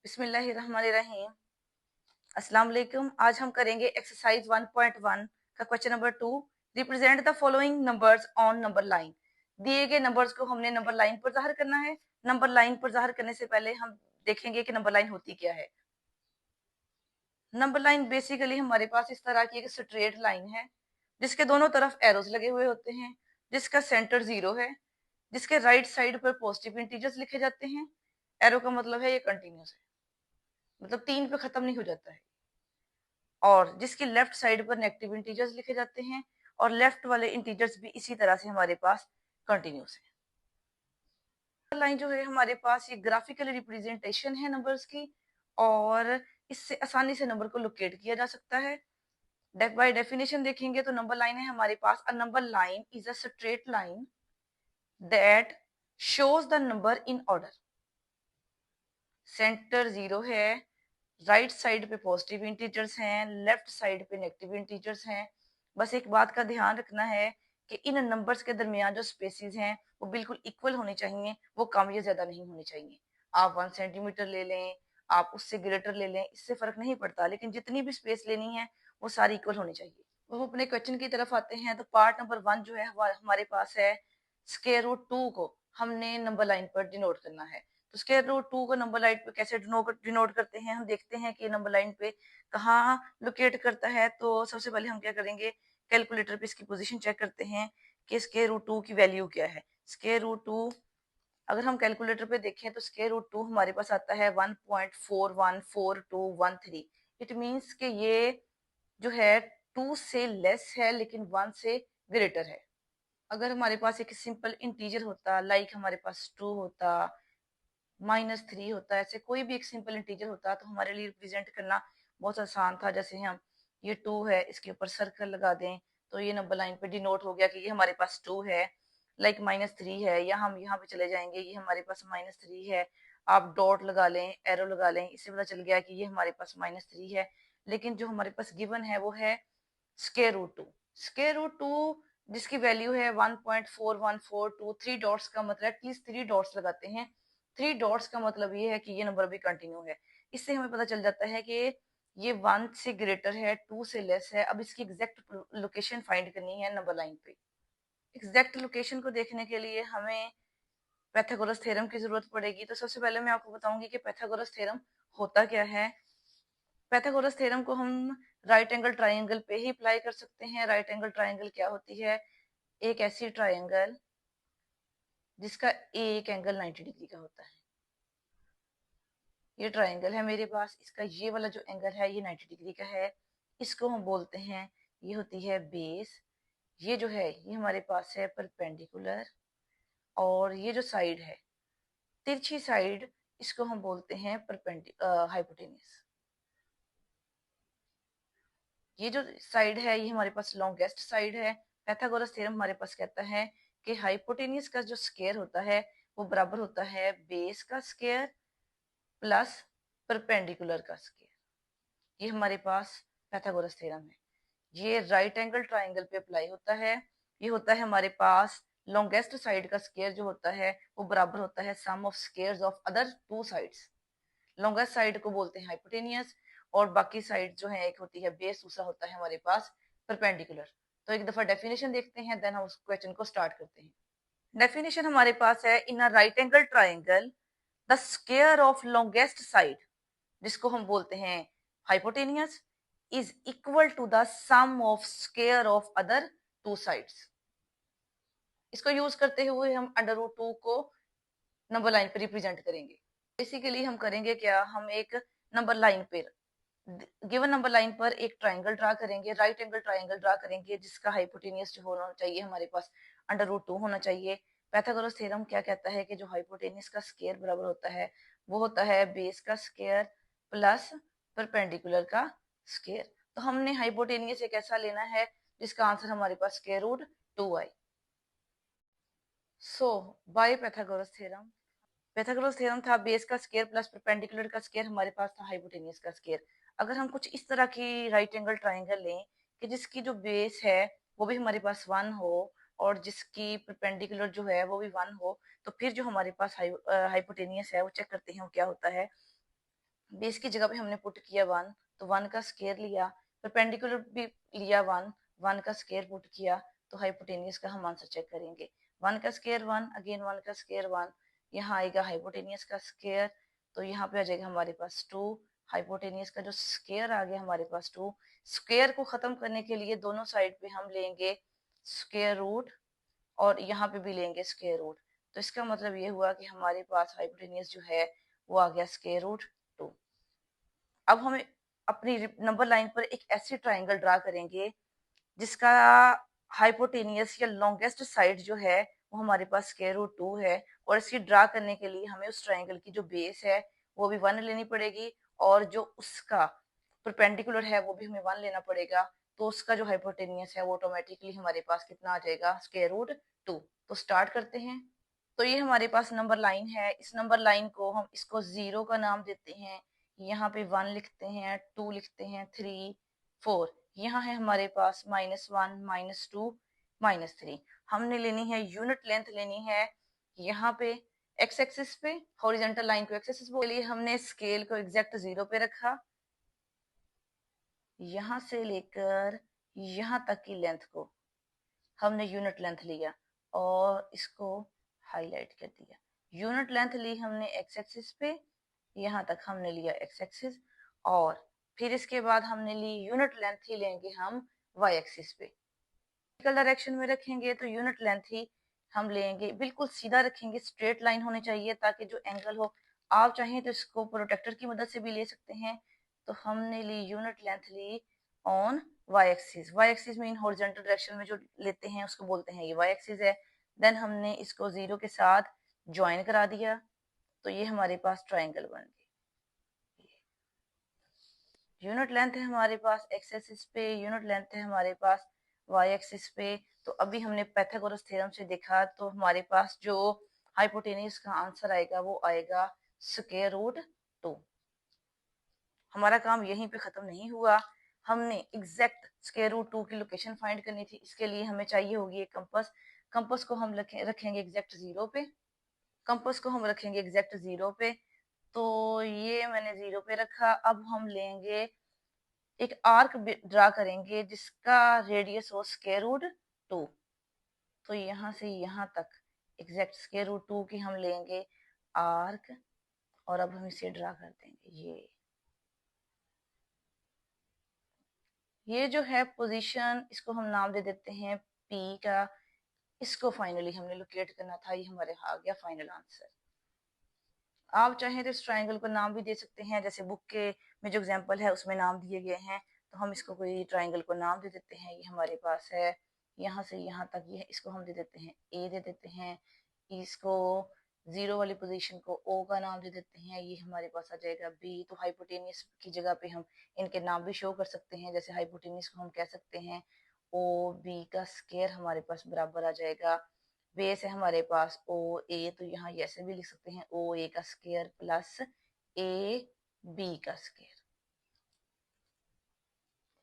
बिस्मिल्लाहिर्रहमानिर्रहीम। अस्सलाम वालेकुम। आज हम करेंगे एक्सरसाइज 1.1 का question number 2। Represent the following numbers on number line. दिए गए नंबर्स को हमने नंबर लाइन पर जाहिर करना है। नंबर लाइन पर जाहिर करने से पहले हम देखेंगे कि नंबर लाइन होती क्या है। नंबर लाइन बेसिकली हमारे पास इस तरह की एक स्ट्रेट लाइन है जिसके दोनों तरफ एरोज लगे हुए होते हैं, जिसका सेंटर 0 है, जिसके राइट साइड पर पॉजिटिव इंटीजर्स लिखे जाते हैं। एरो का मतलब है ये कंटिन्यूस है, मतलब 3 पे खत्म नहीं हो जाता है, और जिसकी लेफ्ट साइड पर नेगेटिव इंटीजर्स लिखे जाते हैं, और लेफ्ट वाले इंटीजर्स भी इसी तरह से हमारे पास कंटिन्यूस है। लाइन जो है हमारे पास ये ग्राफिकल रिप्रेजेंटेशन है नंबर्स की, और इससे आसानी से नंबर को लोकेट किया जा सकता है। बाय डेफिनेशन देखेंगे तो नंबर लाइन है हमारे पास, a number line is a straight line that shows the number in order. Centre 0 है, राइट साइड पे पॉजिटिव इंटीजर्स हैं, लेफ्ट साइड पे नेगेटिव इंटीजर्स हैं। बस एक बात का ध्यान रखना है कि इन नंबर्स के दरमियान जो स्पेसेस हैं वो बिल्कुल इक्वल होने चाहिए, वो कम या ज्यादा नहीं होने चाहिए। आप 1 सेंटीमीटर ले लें, आप उससे ग्रेटर ले लें, इससे फर्क नहीं पड़ता, लेकिन जितनी भी स्पेस लेनी है वो सारी इक्वल होनी चाहिए। वो अपने क्वेश्चन की तरफ आते हैं तो पार्ट नंबर 1 जो है हमारे पास है, स्क्वायर रूट 2 को हमने नंबर लाइन पर डिनोट करना है। तो स्क्वायर रूट 2 को नंबर लाइन पे कैसे डिनोट करते हैं, हम देखते हैं कि नंबर लाइन पे कहाँ लोकेट करता है। तो सबसे पहले हम क्या करेंगे, कैलकुलेटर पे इसकी पोजीशन चेक करते हैं कि स्क्वायर रूट 2 की वैल्यू क्या है। स्क्वायर रूट 2 अगर हम कैलकुलेटर पे देखें तो स्क्वायर रूट 2 हमारे पास आता है 1.414213। इट मींस कि ये जो है 2 से लेस है लेकिन 1 से ग्रेटर है। अगर हमारे पास एक सिंपल इंटीजर होता, लाइक हमारे पास 2 होता, -3 होता, ऐसे कोई भी एक सिंपल इंटीजर होता तो हमारे लिए रिप्रेजेंट करना बहुत आसान था। जैसे हम ये 2 है, इसके ऊपर सर्कल लगा दें तो ये नंबर लाइन पे डिनोट हो गया कि ये हमारे पास 2 है। लाइक -3 है, या हम यहाँ पे चले जाएंगे, ये हमारे पास -3 है, आप डॉट लगा लें, एरो लगा लें, इससे पता चल गया कि ये हमारे पास -3 है। लेकिन जो हमारे पास गिवन है वो है स्क्वायर रूट 2। स्क्वायर रूट 2 जिसकी वैल्यू है 1.4142, 3 डॉट्स का मतलब एटलीस्ट 3 डॉट्स लगाते हैं। 3 डॉट्स का मतलब ये है कि ये नंबर भी कंटिन्यू है। इससे हमें पता चल जाता है कि ये 1 से ग्रेटर है, 2 से लेस है। अब इसकी एग्जैक्ट लोकेशन फाइंड करनी है नंबर लाइन पे। एग्जैक्ट लोकेशन को देखने के लिए हमें पाइथागोरस थ्योरम की जरूरत पड़ेगी। तो सबसे पहले मैं आपको बताऊंगी कि पाइथागोरस थ्योरम होता क्या है। पाइथागोरस थ्योरम को हम राइट एंगल ट्राइंगल पे ही अप्लाई कर सकते हैं। राइट एंगल ट्राइंगल क्या होती है, एक ऐसी ट्राइंगल जिसका एक एंगल 90 डिग्री का होता है। ये ट्राइंगल है मेरे पास, इसका ये वाला जो एंगल है ये 90 डिग्री का है। इसको हम बोलते हैं, ये होती है बेस। ये जो है ये हमारे पास है परपेंडिकुलर, और ये जो साइड है तिरछी साइड, इसको हम बोलते हैं हाइपोटेन्यूस। ये जो साइड है ये हमारे पास लॉन्गेस्ट साइड है। पाइथागोरस थ्योरम हमारे पास कहता है कि हाइपोटेन्यूस का जो स्क्वायर होता है वो बराबर होता है बेस का स्क्वायर प्लस परपेंडिकुलर का स्क्वायर। ये हमारे पास पाइथागोरस थ्योरम है। ये राइट एंगल ट्राइंगल पे अप्लाई होता है। ये होता है हमारे पास लॉन्गेस्ट साइड का स्क्वायर जो होता है वो बराबर होता है sum of squares of other 2 sides. Longest side को बोलते हैं हाइपोटेनियस, और बाकी साइड जो है एक होती है बेस, दूसरा होता है हमारे पास परपेंडिकुलर। तो एक दफा डेफिनेशन देखते हैं, देन हम उस क्वेश्चन को स्टार्ट करते हैं। डेफिनेशन हमारे पास है, in a right angle triangle the square of longest side, जिसको हम बोलते हैं hypotenuse, is equal to the sum of square of other 2 sides. इसको यूज करते हुए हम √2 को नंबर लाइन पे रिप्रेजेंट करेंगे। बेसिकली हम करेंगे क्या, हम एक नंबर लाइन पे, गिवन नंबर लाइन पर एक ट्राइंगल ड्रा करेंगे, राइट एंगल ट्राइंगल ड्रा करेंगे, जिसका हाइपोटेनियस जो होना चाहिए हमारे पास √2 होना चाहिए। पाइथागोरस थ्योरम क्या कहता है कि जो हाइपोटेनियस का स्क्वायर बराबर होता है वो होता है बेस का स्क्वायर प्लस परपेंडिकुलर का स्क्वायर। तो हमने हाइपोटेनियस एक ऐसा लेना है जिसका आंसर हमारे पास स्क्वायर रूट 2 आए। So by Pythagoras theorem, Pythagoras theorem था बेस का स्क्वायर प्लस परपेंडिकुलर का स्क्वायर, हमारे पास था हाइपोटेन्यूज का स्क्वायर। अगर हम कुछ इस तरह की राइट एंगल ट्राइंगल लें कि जिसकी जो बेस है वो भी हमारे पास 1 हो, और जिसकी परपेंडिकुलर जो है वो भी 1 हो, तो फिर जो हमारे पास हाइपोटेनियस है वो चेक करते हैं वो क्या होता है। बेस की जगह पे हमने पुट किया 1, तो 1 का स्केयर लिया, परपेंडिकुलर भी लिया 1, 1 का स्केयर पुट किया, तो हाइपोटेनियस का हम आंसर चेक करेंगे। 1 का स्केयर 1, अगेन 1 का स्केयर 1, यहाँ आएगा हाइपोटेनियस का स्केयर, तो यहाँ पे आ जाएगा हमारे पास 2, हाइपोटेनियस का जो स्केयर आ गया हमारे पास 2। स्केयर को खत्म करने के लिए दोनों साइड पे हम लेंगे स्केयर रूट और यहाँ पे भी लेंगे स्केयर रूट, तो इसका मतलब ये हुआ कि हमारे पास हाइपोटेनियस जो है वो आ गया स्केयर रूट 2। अब हम अपनी नंबर लाइन पर एक ऐसी ट्राइंगल ड्रा करेंगे जिसका हाइपोटेनियस या लॉन्गेस्ट साइड जो है वो हमारे पास स्क्वायर रूट 2 है, और इसकी ड्रा करने के लिए हमें उस ट्राइंगल की जो बेस है वो भी 1 लेनी पड़ेगी, और जो उसका परपेंडिकुलर है वो भी हमें 1 लेना पड़ेगा, तो उसका जो हाइपोटेनियस है वो ऑटोमेटिकली हमारे पास कितना आ जाएगा, स्क्वायर रूट 2। तो स्टार्ट करते हैं। तो ये हमारे पास नंबर लाइन है, इस नंबर लाइन को हम इसको 0 का नाम देते हैं, यहाँ पे 1 लिखते हैं, 2 लिखते हैं, 3, 4, यहाँ है हमारे पास -1, -2, -3। हमने लेनी है यूनिट लेंथ लेनी है यहाँ पे एक्स एक्सिस पे, हॉरिजॉन्टल लाइन को एक्स एक्सिस के लिए हमने स्केल को एग्जैक्ट 0 पे रखा, यहाँ से लेकर यहाँ तक की लेंथ को हमने यूनिट लेंथ लिया और इसको हाईलाइट कर दिया। यूनिट लेंथ ली हमने एक्स एक्सिस पे, यहाँ तक हमने लिया एक्स एक्सिस, और फिर इसके बाद हमने ली यूनिट लेंथ ही लेंगे हम वाई एक्सिस पे। वर्टिकल डायरेक्शन में रखेंगे तो यूनिट लेंथ ही हम लेंगे, बिल्कुल सीधा रखेंगे, स्ट्रेट लाइन होनी चाहिए ताकि जो एंगल हो, आप चाहें तो इसको प्रोटेक्टर की मदद से भी ले सकते हैं। तो हमने ली यूनिट लेंथ ली on Y axis, Y axis mean horizontal direction में जो लेते हैं उसको बोलते हैं ये वाई एक्सिस है। देन हमने इसको 0 के साथ ज्वाइन करा दिया, तो ये हमारे पास ट्राइंगल बन गई। यूनिट लेंथ है हमारे पास एक्स एक्सिस पे, यूनिट लेंथ है हमारे पास वाई एक्सिस पे। तो अभी हमने पाइथागोरस थ्योरम से देखा, तो हमारे पास जो हाइपोटेन्यूज का आंसर आएगा वो आएगा स्क्वायर रूट 2। हमारा काम यहीं पे खत्म नहीं हुआ, हमने एग्जैक्ट स्क्वायर रूट 2 की लोकेशन फाइंड करनी थी। इसके लिए हमें चाहिए होगी एक कंपास, कंपास को हम रखेंगे एग्जैक्ट 0 पे, कंपास को हम रखेंगे एग्जैक्ट 0 पे। तो ये मैंने 0 पे रखा। अब हम लेंगे एक आर्क ड्रा करेंगे जिसका रेडियस हो स्क्वायर रूट 2, तो यहाँ से यहाँ तक एग्जैक्ट स्क्वायर रूट 2 की हम लेंगे आर्क, और अब हम इसे ड्रा कर देंगे। ये जो है पोजीशन, इसको हम नाम दे देते हैं पी का। इसको फाइनली हमने लोकेट करना था, ये हमारे आ गया फाइनल आंसर। आप चाहें तो इस ट्राइंगल को नाम भी दे सकते हैं, जैसे बुक के में जो एग्जांपल है उसमें नाम दिए गए हैं, तो हम इसको कोई ट्राइंगल को नाम दे देते हैं। ये हमारे पास है यहाँ से यहाँ तक, ये इसको हम दे देते हैं ए दे देते हैं, इसको 0 वाली पोजीशन को ओ का नाम दे देते हैं, ये हमारे पास आ जाएगा बी। तो हाइपोटेनियस की जगह पे हम इनके नाम भी शो कर सकते हैं, जैसे हाइपोटेनियस को हम कह सकते हैं ओ बी का स्केयर हमारे पास बराबर आ जाएगा, बेस है हमारे पास ओ ए, तो यहाँ ये ऐसे भी लिख सकते हैं ओ ए का स्केयर प्लस ए बी का स्केयर।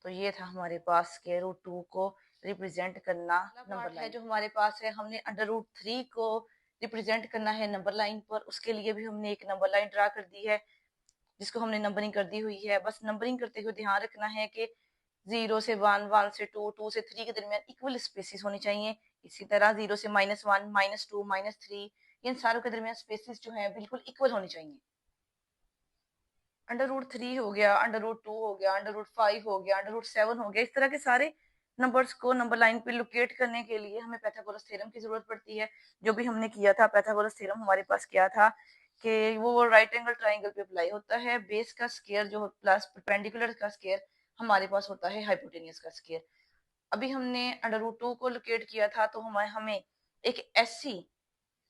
तो ये था हमारे पास स्केयर रूट 2 को रिप्रेजेंट करना नंबर लाइन है जो हमारे पास है। हमने अंडर रूट 3 को रिप्रेजेंट करना है नंबर लाइन पर, उसके लिए भी हमने एक नंबर लाइन ड्रा कर दी है जिसको हमने नंबरिंग कर दी हुई है। बस नंबरिंग करते हुए ध्यान रखना है कि 0 से 1, 1 से 2, 2 से 3 के दरमियान इक्वल स्पेसिस होनी चाहिए। इसी तरह 0 से -1, -2, -3, इन सारों के दरमियान स्पेसिस जो है बिल्कुल इक्वल होनी चाहिए। अंडर रूट 3 हो गया, अंडर रूट 2 हो गया, अंडर रूट 5 हो गया, अंडर रूट 7 हो गया, इस तरह के सारे नंबर्स को नंबर लाइन पे लोकेट करने के लिए हमें पाइथागोरस थ्योरम की जरूरत पड़ती है। जो भी हमने किया था, पाइथागोरस थ्योरम हमारे पास क्या था कि वो राइट एंगल ट्राइंगल पे अप्लाई होता है। बेस का स्क्वायर जो प्लस परपेंडिकुलर का स्क्वायर हमारे पास होता है हाइपोटेनियस का स्क्वायर। अभी हमने अंडर रूट 2 को लोकेट किया था, तो हमें एक ऐसी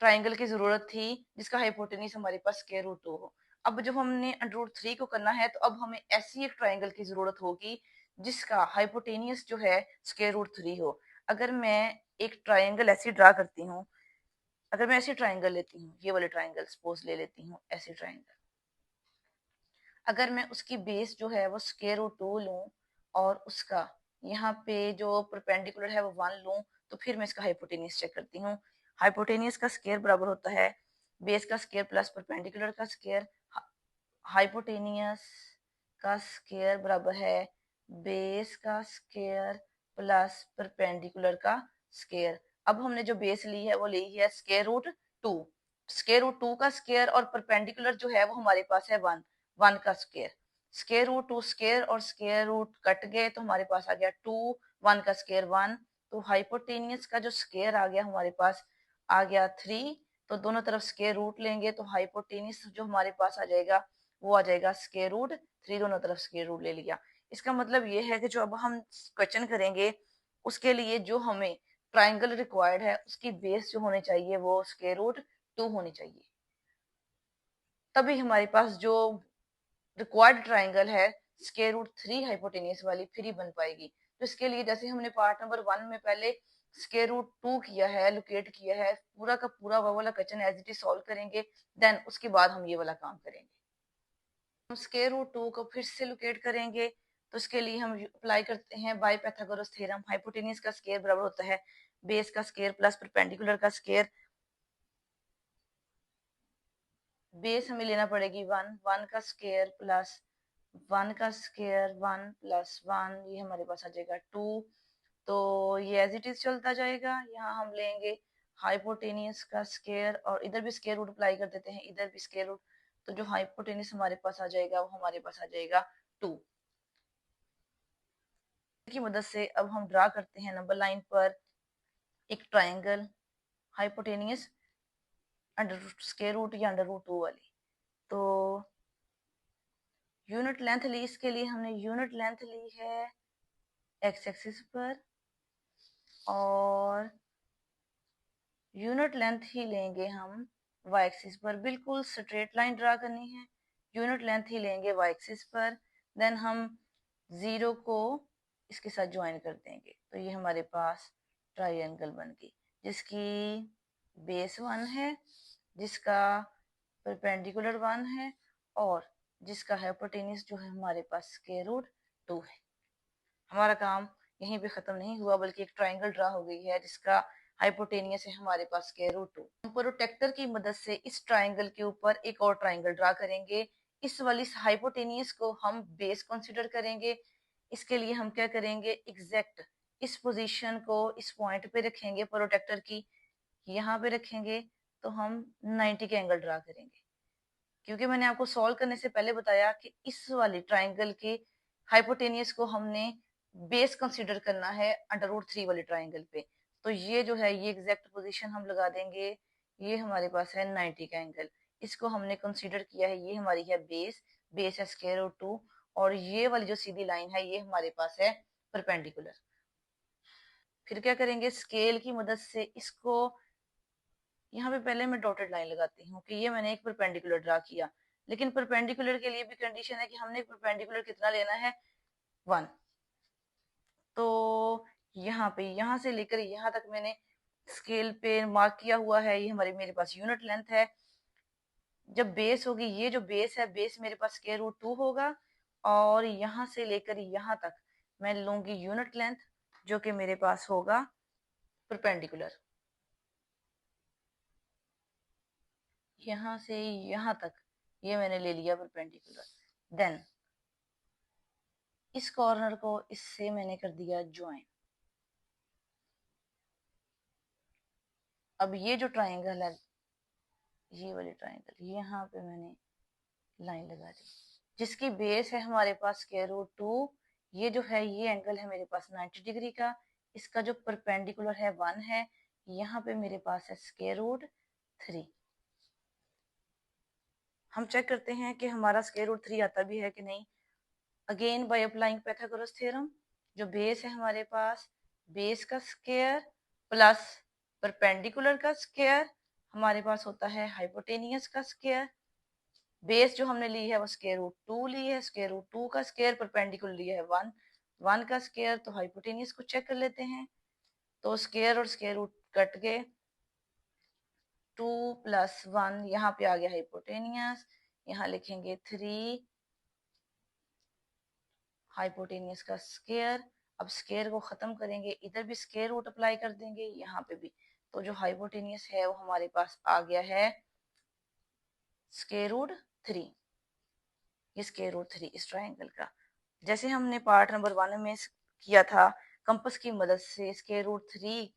ट्राइंगल की जरूरत थी जिसका हाइपोटेनिस हमारे पास स्क्वायर रूट 2 हो। अब जब हमने अंडर रूट 3 को करना है, तो अब हमें ऐसी एक ट्राइंगल की जरूरत होगी जिसका हाइपोटेनियस जो है स्क्वायर रूट 3 हो। अगर मैं एक ट्राइंगल ऐसी ड्रा करती हूँ, अगर मैं ऐसी ट्राइंगल लेती हूँ, ये वाले ट्राइंगल सपोज ले लेती हूँ, ऐसी ट्राइंगल, अगर मैं उसकी बेस जो है वो स्क्वायर रूट 2 लूं और उसका यहाँ पे जो परपेंडिकुलर है वो 1 लूं, तो फिर मैं इसका हाइपोटेनियस चेक करती हूँ। हाइपोटेनियस का स्क्वायर बराबर होता है बेस का स्क्वायर प्लस परपेंडिकुलर का स्क्वायर। हाइपोटेनियस का स्क्वायर बराबर है बेस का स्क्वायर प्लस परपेंडिकुलर का स्क्वायर। अब हमने जो बेस ली है वो ली है square root two. Square root two का स्क्वायर और परपेंडिकुलर जो है वो हमारे पास है वन। वन का square, square root two square और स्क्वायर रूट कट गए तो हमारे पास आ गया टू, वन का स्क्वायर वन। तो हाइपोटेनियस का जो स्क्वायर आ गया हमारे पास आ गया थ्री। तो दोनों तरफ स्क्वायर रूट लेंगे तो हाइपोटेनियस जो हमारे पास आ जाएगा वो आ जाएगा स्क्वायर रूट थ्री। दोनों तरफ स्क्वायर रूट ले लिया। इसका मतलब ये है कि जो अब हम क्वेश्चन करेंगे उसके लिए जो हमें ट्राइंगल रिक्वायर्ड है उसकी बेस जो होनी चाहिए वो स्क्वायर रूट टू होनी चाहिए। तभी हमारे पास जो रिक्वायर्ड ट्राइंगल है स्क्वायर रूट थ्री हाइपोटेनियस वाली फिर ही बन पाएगी। तो इसके लिए जैसे हमने पार्ट नंबर वन में पहले स्क्वायर रूट टू किया है, लोकेट किया है, पूरा का पूरा वो वाला question as it is solve करेंगे, देन उसके बाद हम ये वाला काम करेंगे। हम स्क्वायर रूट टू को फिर से लोकेट करेंगे तो इसके लिए हम अप्लाई करते हैं बाय पाइथागोरस थ्योरम। हाइपोटेनियस का स्क्वायर बराबर होता है बेस का स्क्वायर प्लस परपेंडिकुलर का स्क्वायर। बेस हमें लेना पड़ेगी वन, वन का स्क्वायर प्लस वन का स्क्वायर वन प्लस वन, ये हमारे पास आ जाएगा टू। तो ये एज इट इज चलता जाएगा। यहाँ हम लेंगे हाइपोटेनियस का स्क्वायर और इधर भी स्क्वायर रूट अप्लाई कर देते हैं, इधर भी स्क्वायर रूट। तो जो हाइपोटेनियस हमारे पास आ जाएगा वो हमारे पास आ जाएगा टू की मदद से। अब हम ड्रा करते हैं नंबर लाइन पर एक triangle hypotenuse under square root या अंडर रूट टू वाली। तो यूनिट लेंथ ली, इसके लिए हमने यूनिट लेंथ ली है एक्स एक्सिस पर और यूनिट लेंथ ही लेंगे हम वाई एक्सिस पर। बिल्कुल स्ट्रेट लाइन ड्रा करनी है, यूनिट लेंथ ही लेंगे वाई एक्सिस पर। देन हम जीरो को इसके साथ ज्वाइन कर देंगे तो ये हमारे पास ट्राइंगल बन गई जिसकी बेस वन है, जिसका परपेंडिकुलर वन है और जिसका हाइपोटेनियस जो है हमारे पास स्क्वायर रूट टू है। हमारा काम यहीं पे खत्म नहीं हुआ बल्कि एक ट्राइंगल ड्रा हो गई है जिसका हाइपोटेनियस है हमारे पास स्क्वायर रूट टू। हम प्रोटेक्टर की मदद से इस ट्राइंगल के ऊपर एक और ट्राइंगल ड्रा करेंगे। इस वाली हाइपोटेनियस को हम बेस कंसीडर करेंगे। इसके लिए हम क्या करेंगे, एग्जैक्ट इस पोजीशन को इस पॉइंट पे रखेंगे प्रोटेक्टर की, यहाँ पे रखेंगे तो हम 90 के एंगल ड्रा करेंगे। क्योंकि मैंने आपको सॉल्व करने से पहले बताया कि इस वाली ट्राइंगल के हाइपोटेनियस को हमने बेस कंसीडर करना है अंडर रूट थ्री वाले ट्राइंगल पे। तो ये जो है ये एग्जैक्ट पोजीशन हम लगा देंगे। ये हमारे पास है 90 का एंगल, इसको हमने कंसीडर किया है, ये हमारी है बेस, बेस है स्क्वायर रूट टू और ये वाली जो सीधी लाइन है ये हमारे पास है परपेंडिकुलर। फिर क्या करेंगे, स्केल की मदद से इसको यहाँ पे पहले मैं डॉटेड लाइन लगाती हूँ कि ये मैंने एक परपेंडिकुलर ड्रा किया। लेकिन परपेंडिकुलर के लिए भी कंडीशन है कि हमने परपेंडिकुलर कितना लेना है, वन। तो यहाँ पे यहाँ से लेकर यहाँ तक मैंने स्केल पे मार्क किया हुआ है, ये हमारे मेरे पास यूनिट लेंथ है। जब बेस होगी, ये जो बेस है बेस मेरे पास स्क्वायर रूट टू होगा और यहाँ से लेकर यहाँ तक मैं लूंगी यूनिट लेंथ जो कि मेरे पास होगा परपेंडिकुलर। यहाँ से यहाँ तक ये मैंने ले लिया परपेंडिकुलर। देन इस कॉर्नर को इससे मैंने कर दिया ज्वाइन। अब ये जो ट्राइंगल है, ये वाली ट्राइंगल, यहाँ पे मैंने लाइन लगा दी जिसकी बेस है हमारे पास स्क्वायर रूट टू। ये जो है ये एंगल है मेरे पास 90 डिग्री का, इसका जो परपेंडिकुलर है वन है, यहाँ पे मेरे पास है स्क्वायर रूट थ्री। हम चेक करते हैं कि हमारा स्क्वायर रूट थ्री आता भी है कि नहीं। Again by applying Pythagoras theorem, जो बेस है हमारे पास बेस का स्क्वायर प्लस परपेंडिकुलर का स्क्वायर हमारे पास होता है हाइपोटेनियस का स्क्वायर। बेस जो हमने ली है वो स्क्वायर रूट टू ली है, स्क्वायर रूट टू का स्क्वायर परपेंडिकुलर लिया है वन, वन का स्क्वायर। तो हाइपोटेनियस को चेक कर लेते हैं तो स्क्वायर और स्क्वायर रूट कट गए, टू प्लस वन, यहाँ पे आ गया हाइपोटेनियस, यहाँ लिखेंगे थ्री हाइपोटेनियस का स्क्वायर। अब स्क्वायर को खत्म करेंगे, इधर भी स्क्वायर रूट अप्लाई कर देंगे, यहाँ पे भी। तो जो हाइपोटेनियस है वो हमारे पास आ गया है स्क्वायर रूट थ्री। ये स्क्वायर रूट 3 इस ट्राइंगल का। जैसे हमने पार्ट नंबर 1 में किया था कंपास की मदद से स्क्वायर रूट 3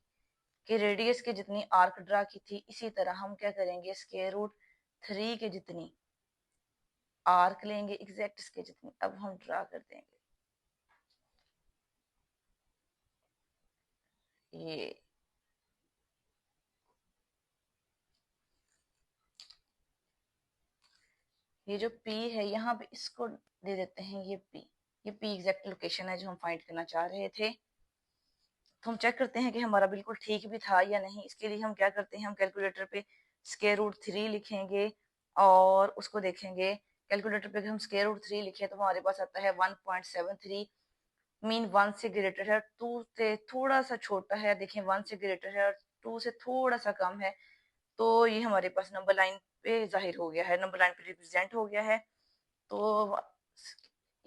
के रेडियस के जितनी आर्क ड्रा की थी, इसी तरह हम क्या करेंगे स्क्वायर रूट 3 के जितनी आर्क लेंगे एग्जैक्ट इसके जितनी। अब हम ड्रा कर देंगे ये जो P है यहाँ पे इसको दे देते हैं ये P एग्जैक्ट लोकेशन है जो हम फाइंड करना चाह रहे थे। तो हम चेक करते हैं कि हमारा बिल्कुल ठीक भी था या नहीं। इसके लिए हम क्या करते हैं, हम कैलकुलेटर पे स्क्वायर रूट 3 लिखेंगे और उसको देखेंगे। कैलकुलेटर पे हम स्क्वायर रूट 3 लिखे तो हमारे पास आता है 1.73, मीन 1 से ग्रेटर है, 2 से थोड़ा सा छोटा है, देखें 1 से ग्रेटर है और 2 से थोड़ा सा कम है। तो ये हमारे पास नंबर लाइन पे जाहिर हो गया है, नंबर लाइन पे रिप्रेजेंट हो गया है। तो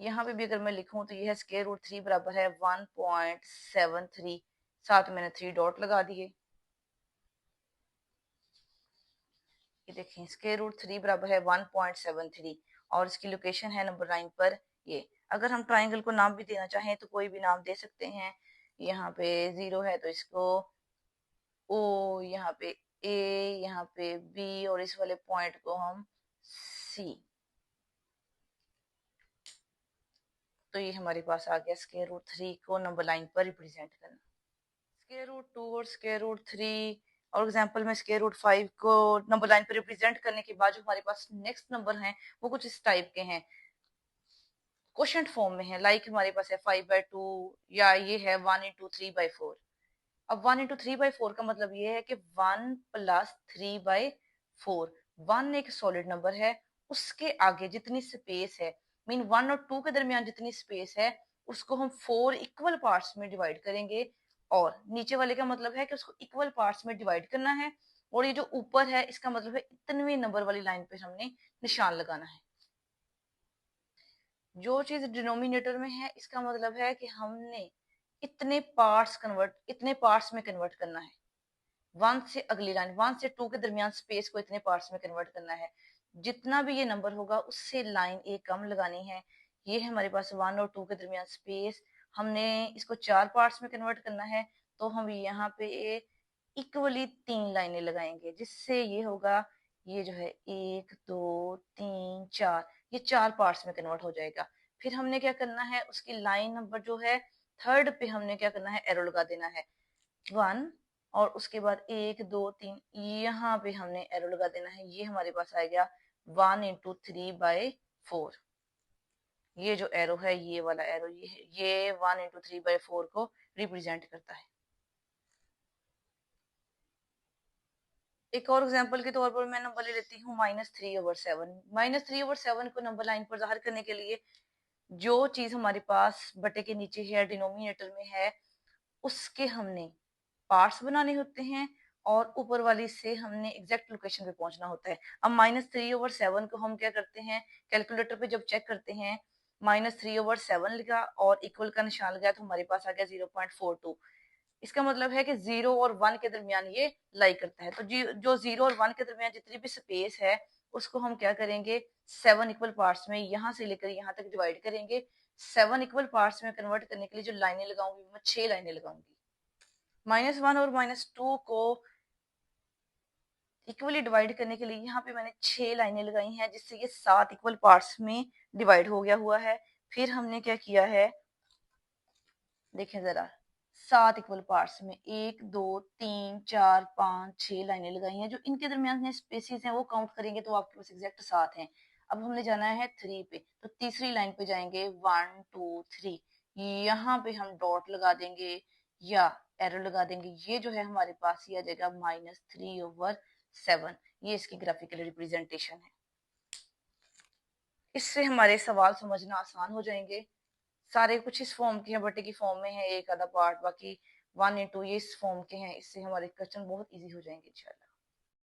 यहाँ पे भी अगर मैं लिखूं तो ये है स्क्वायर रूट 3 बराबर है 1.73, साथ मैंने 3 डॉट लगा दिए। ये देखें स्क्वायर रूट 3 बराबर है 1.73 और इसकी लोकेशन है नंबर 9 पर ये। अगर हम ट्राइंगल को नाम भी देना चाहें तो कोई भी नाम दे सकते हैं। यहाँ पे 0 है तो इसको O, यहाँ पे A, यहाँ पे B और इस वाले पॉइंट को हम C। तो ये हमारे पास आ गया स्क्वायर रूट 3 को नंबर लाइन पर रिप्रेजेंट करना। स्क्वायर रूट 2 और स्क्वायर रूट 3 और एग्जांपल में स्क्वायर रूट 5 को नंबर लाइन पर रिप्रेजेंट करने के बाद जो हमारे पास नेक्स्ट नंबर हैं वो कुछ इस टाइप के हैं, क्वोशंट फॉर्म में है। लाइक हमारे पास है 5/2 या ये है 1 into 3/4। अब 1 into 3/4 का मतलब ये है कि 1 + 3/4। 1 एक सॉलिड नंबर है, उसके आगे जितनी स्पेस है, मीन 1 और 2 के दरमियान जितनी स्पेस है उसको हम 4 इक्वल पार्ट्स में डिवाइड करेंगे। और नीचे वाले का मतलब है कि उसको इक्वल पार्ट्स में डिवाइड करना है। और ये जो ऊपर है इसका मतलब है इतनवीं नंबर वाली लाइन पे हमने निशान लगाना है। जो चीज डिनोमिनेटर में है इसका मतलब है कि हमने इतने पार्ट्स में कन्वर्ट करना है। 1 से अगली लाइन, 1 से 2 के दरमियान स्पेस को इतने पार्ट्स में कन्वर्ट करना है। जितना भी ये नंबर होगा उससे लाइन एक कम लगानी है। ये है हमारे पास 1 और 2 के दरमियान स्पेस, हमने इसको 4 पार्ट्स में कन्वर्ट करना है। तो हम यहाँ पे इक्वली 3 लाइनें लगाएंगे जिससे ये होगा, ये जो है 1 2 3 4, ये 4 पार्ट्स में कन्वर्ट हो जाएगा। फिर हमने क्या करना है, उसकी लाइन नंबर जो है थर्ड पे हमने क्या करना है, एरो लगा देना है 1 और उसके बाद 1 2 3 यहाँ पे हमने एरो लगा देना है। ये हमारे पास आ गया 1 into 3/4। ये जो एरो है ये वाला एरो ये 1 into 3/4 को रिप्रेजेंट करता है। एक और एग्जांपल के तौर पर मैं नंबर ले लेती हूँ -3/7। -3/7 को नंबर लाइन पर जाहिर करने के लिए जो चीज हमारे पास बटे के नीचे है, डिनोमिनेटर में है, उसके हमने पार्ट्स बनाने होते हैं और ऊपर वाली से हमने एग्जैक्ट लोकेशन पे पहुंचना होता है। अब -3/7 को हम क्या करते हैं, कैलकुलेटर पे जब चेक करते हैं -3/7 लिखा और इक्वल का निशान लगाया तो हमारे पास आ गया 0.42। इसका मतलब है कि 0 और 1 के दरमियान ये लाई करता है। तो जो 0 और 1 के दरमियान जितनी भी स्पेस है उसको हम क्या करेंगे, 7 इक्वल पार्ट्स में यहाँ से लेकर यहाँ तक डिवाइड करेंगे। 7 इक्वल पार्ट्स में कन्वर्ट करने के लिए जो लाइनें लगाऊंगी मैं 6 लाइनें लगाऊंगी। -1 और -2 को इक्वली डिवाइड करने के लिए यहाँ पे मैंने 6 लाइनें लगाई हैं जिससे ये 7 इक्वल पार्ट्स में डिवाइड हो गया हुआ है। फिर हमने क्या किया है, देखें जरा, 7 इक्वल पार्ट्स में 1 2 3 4 5 6 लाइनें लगाई हैं। जो इनके दरमियान स्पेसिस हैं वो काउंट करेंगे तो आपके पास एग्जैक्ट 7 हैं। अब हमने जाना है 3 पे, तो तीसरी लाइन पे जाएंगे 1 2 3, यहाँ पे हम डॉट लगा देंगे या एरो लगा देंगे। ये जो है हमारे पास ये आ जाएगा -3/7। ये इसकी ग्राफिकल रिप्रेजेंटेशन है। इससे हमारे सवाल समझना आसान हो जाएंगे। सारे कुछ इस फॉर्म के हैं, बटे की फॉर्म में है एक आधा पार्ट, बाकी 1 into ये इस फॉर्म के हैं। इससे हमारे क्वेश्चन बहुत इजी हो जाएंगे इंशाल्लाह।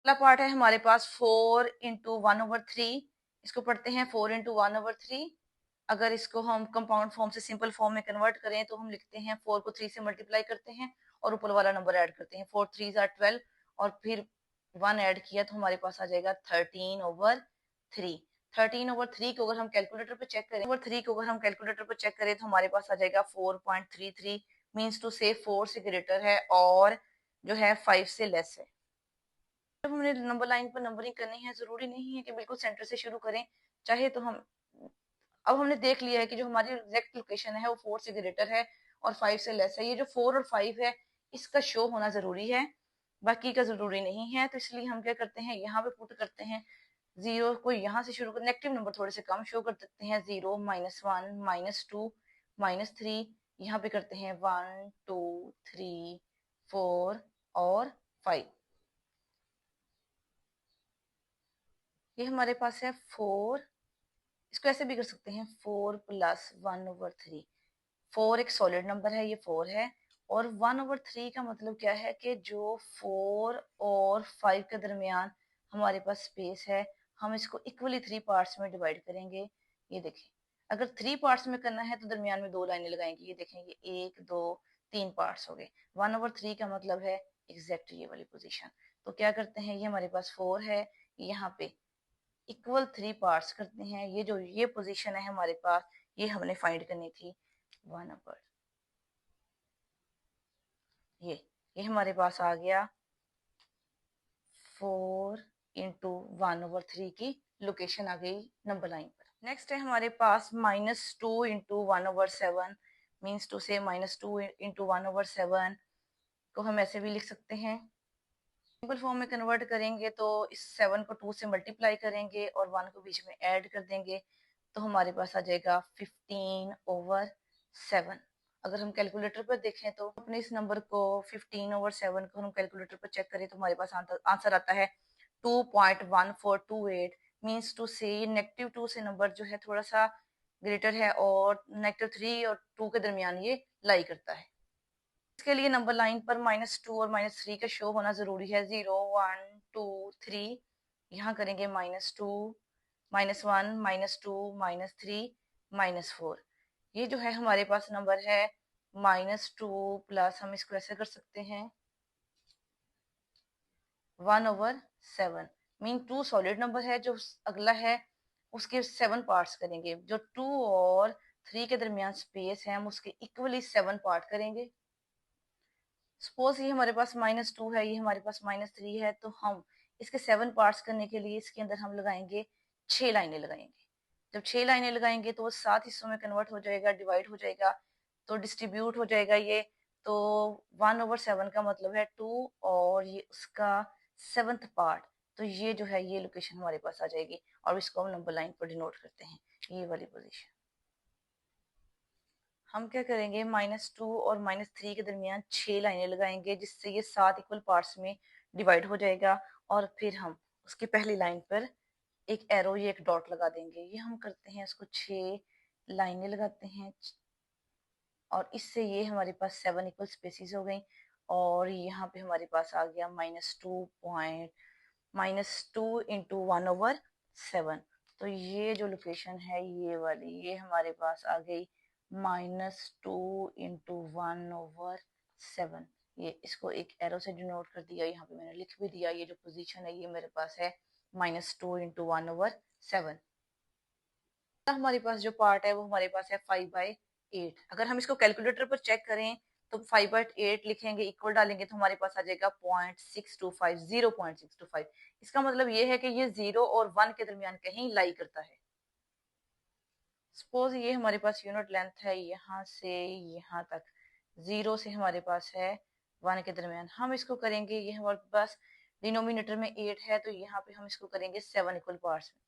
अगला पार्ट है हमारे पास 4 into 1/3। इसको पढ़ते हैं 4 into 1/3। अगर इसको हम कंपाउंड फॉर्म से सिंपल फॉर्म में कन्वर्ट करें तो हम लिखते हैं 4 को 3 से मल्टीप्लाई करते हैं और ऊपर वाला नंबर ऐड करते हैं। 4 3 12 और फिर 1 ऐड किया तो हमारे पास आ जाएगा 13/3। 13/3 को अगर हम कैलकुलेटर पर चेक करें, तो हमारे पास आ जाएगा 4.33, मीन्स टू से 4 से ग्रेटर है और जो है 5 से लेस है। जब हमने नंबर लाइन पर नंबरिंग करनी है, जरूरी नहीं है कि बिल्कुल सेंटर से शुरू करें, चाहे तो हम, अब हमने देख लिया है कि जो हमारी एग्जैक्ट लोकेशन है वो 4 से ग्रेटर है और 5 से लेस है। ये जो 4 और 5 है इसका शो होना जरूरी है, बाकी का जरूरी नहीं है। तो इसलिए हम क्या करते हैं, यहाँ पे पुट करते हैं जीरो को, यहाँ से शुरू कर, नेगेटिव नंबर थोड़े से कम शो कर देते हैं, 0, -1, -2, -3, यहाँ पे करते हैं 1, 2, 3, 4 और 5। ये हमारे पास है 4, इसको ऐसे भी कर सकते हैं 4 + 1/3। 4 एक सॉलिड नंबर है, ये 4 है, और 1/3 का मतलब क्या है कि जो 4 और 5 के दरमियान हमारे पास स्पेस है, हम इसको इक्वली 3 पार्ट्स में डिवाइड करेंगे। ये देखें, अगर 3 पार्ट्स में करना है तो दरमियान में 2 लाइनें लगाएंगे। ये देखें, ये 1, 2, 3 पार्ट्स हो गए। 1/3 का मतलब है एग्जैक्ट ये वाली पोजीशन। तो क्या करते हैं, ये हमारे पास 4 है, यहाँ पे इक्वल 3 पार्ट्स करते हैं। ये जो ये पोजीशन है हमारे पास, ये हमने फाइंड करनी थी 1/, ये हमारे पास आ गया 4 × 1/3 की लोकेशन आ गई नंबर लाइन पर। नेक्स्ट है हमारे पास -2 × 1/7, मीन्स टू से -2 × 1/7 को हम ऐसे भी लिख सकते हैं। सिंपल फॉर्म में कन्वर्ट करेंगे तो इस 7 को 2 से मल्टीप्लाई करेंगे और 1 को बीच में ऐड कर देंगे, तो हमारे पास आ जाएगा 15/7। अगर हम कैलकुलेटर पर देखें तो अपने इस नंबर को 15/7 को हम कैलकुलेटर पर चेक करें तो हमारे पास आंसर आता है 2.1428, मीन्स टू से -2 से नंबर जो है थोड़ा सा ग्रेटर है और -3 और 2 के दरमियान ये लाई करता है। इसके लिए नंबर लाइन पर -2 और -3 का शो होना जरूरी है। 0, 1, 2, 3, यहाँ करेंगे -2, -1, -2, -3, -4। ये जो है हमारे पास नंबर है -2 प्लस, हम इसको ऐसे कर सकते हैं 1/7, मीन 2 सॉलिड नंबर है, जो अगला है उसके 7 पार्ट्स करेंगे। जो 2 और 3 के दरमियान स्पेस है हम उसके इक्वली 7 पार्ट करेंगे। सपोज ये हमारे पास -2 है, ये हमारे पास -3 है, तो हम इसके 7 पार्ट्स करने के लिए इसके अंदर हम लगाएंगे 6 लाइनें लगाएंगे। जब 6 लाइनें लगाएंगे तो वो 7 हिस्सों में कन्वर्ट हो जाएगा, डिवाइड हो जाएगा, तो डिस्ट्रीब्यूट हो जाएगा ये। तो 1/7 का मतलब है 2 और ये उसका 7th पार्ट। तो ये जो है ये लोकेशन हमारे पास आ जाएगी और इसको हम नंबर लाइन पर डिनोट करते हैं, ये वाली पोजीशन। हम क्या करेंगे, -2 और -3 के दरमियान 6 लाइनें लगाएंगे, जिससे ये 7 इक्वल पार्ट्स में डिवाइड हो जाएगा। और फिर हम उसकी पहली लाइन पर एक एरो, ये एक डॉट लगा देंगे। ये हम करते हैं, इसको 6 लाइनें लगाते हैं और इससे ये हमारे पास 7 इक्वल स्पेसिस हो गई। और यहाँ पे हमारे पास आ गया -2 × 1/7। तो ये जो लोकेशन है ये वाली, ये हमारे पास आ गई -2 × 1/7। ये इसको एक एरो से डिनोट कर दिया, यहाँ पे मैंने लिख भी दिया। ये जो पोजीशन है ये मेरे पास है -2 × 1/7। हमारे पास जो पार्ट है वो हमारे पास है 5/8। अगर हम इसको कैलकुलेटर पर चेक करें तो 5/8 लिखेंगे, इक्वल डालेंगे तो हमारे पास आ जाएगा 0.625, 0.625। इसका मतलब ये है कि ये 0 और 1 के दरमियान कहीं लाई करता है। सपोज ये हमारे पास यूनिट लेंथ है यहाँ से यहाँ तक, 0 से हमारे पास है 1 के दरमियान। हम इसको करेंगे, ये हमारे पास डिनोमिनेटर में 8 है, तो यहाँ पे हम इसको करेंगे 7 इक्वल पार्ट्स में।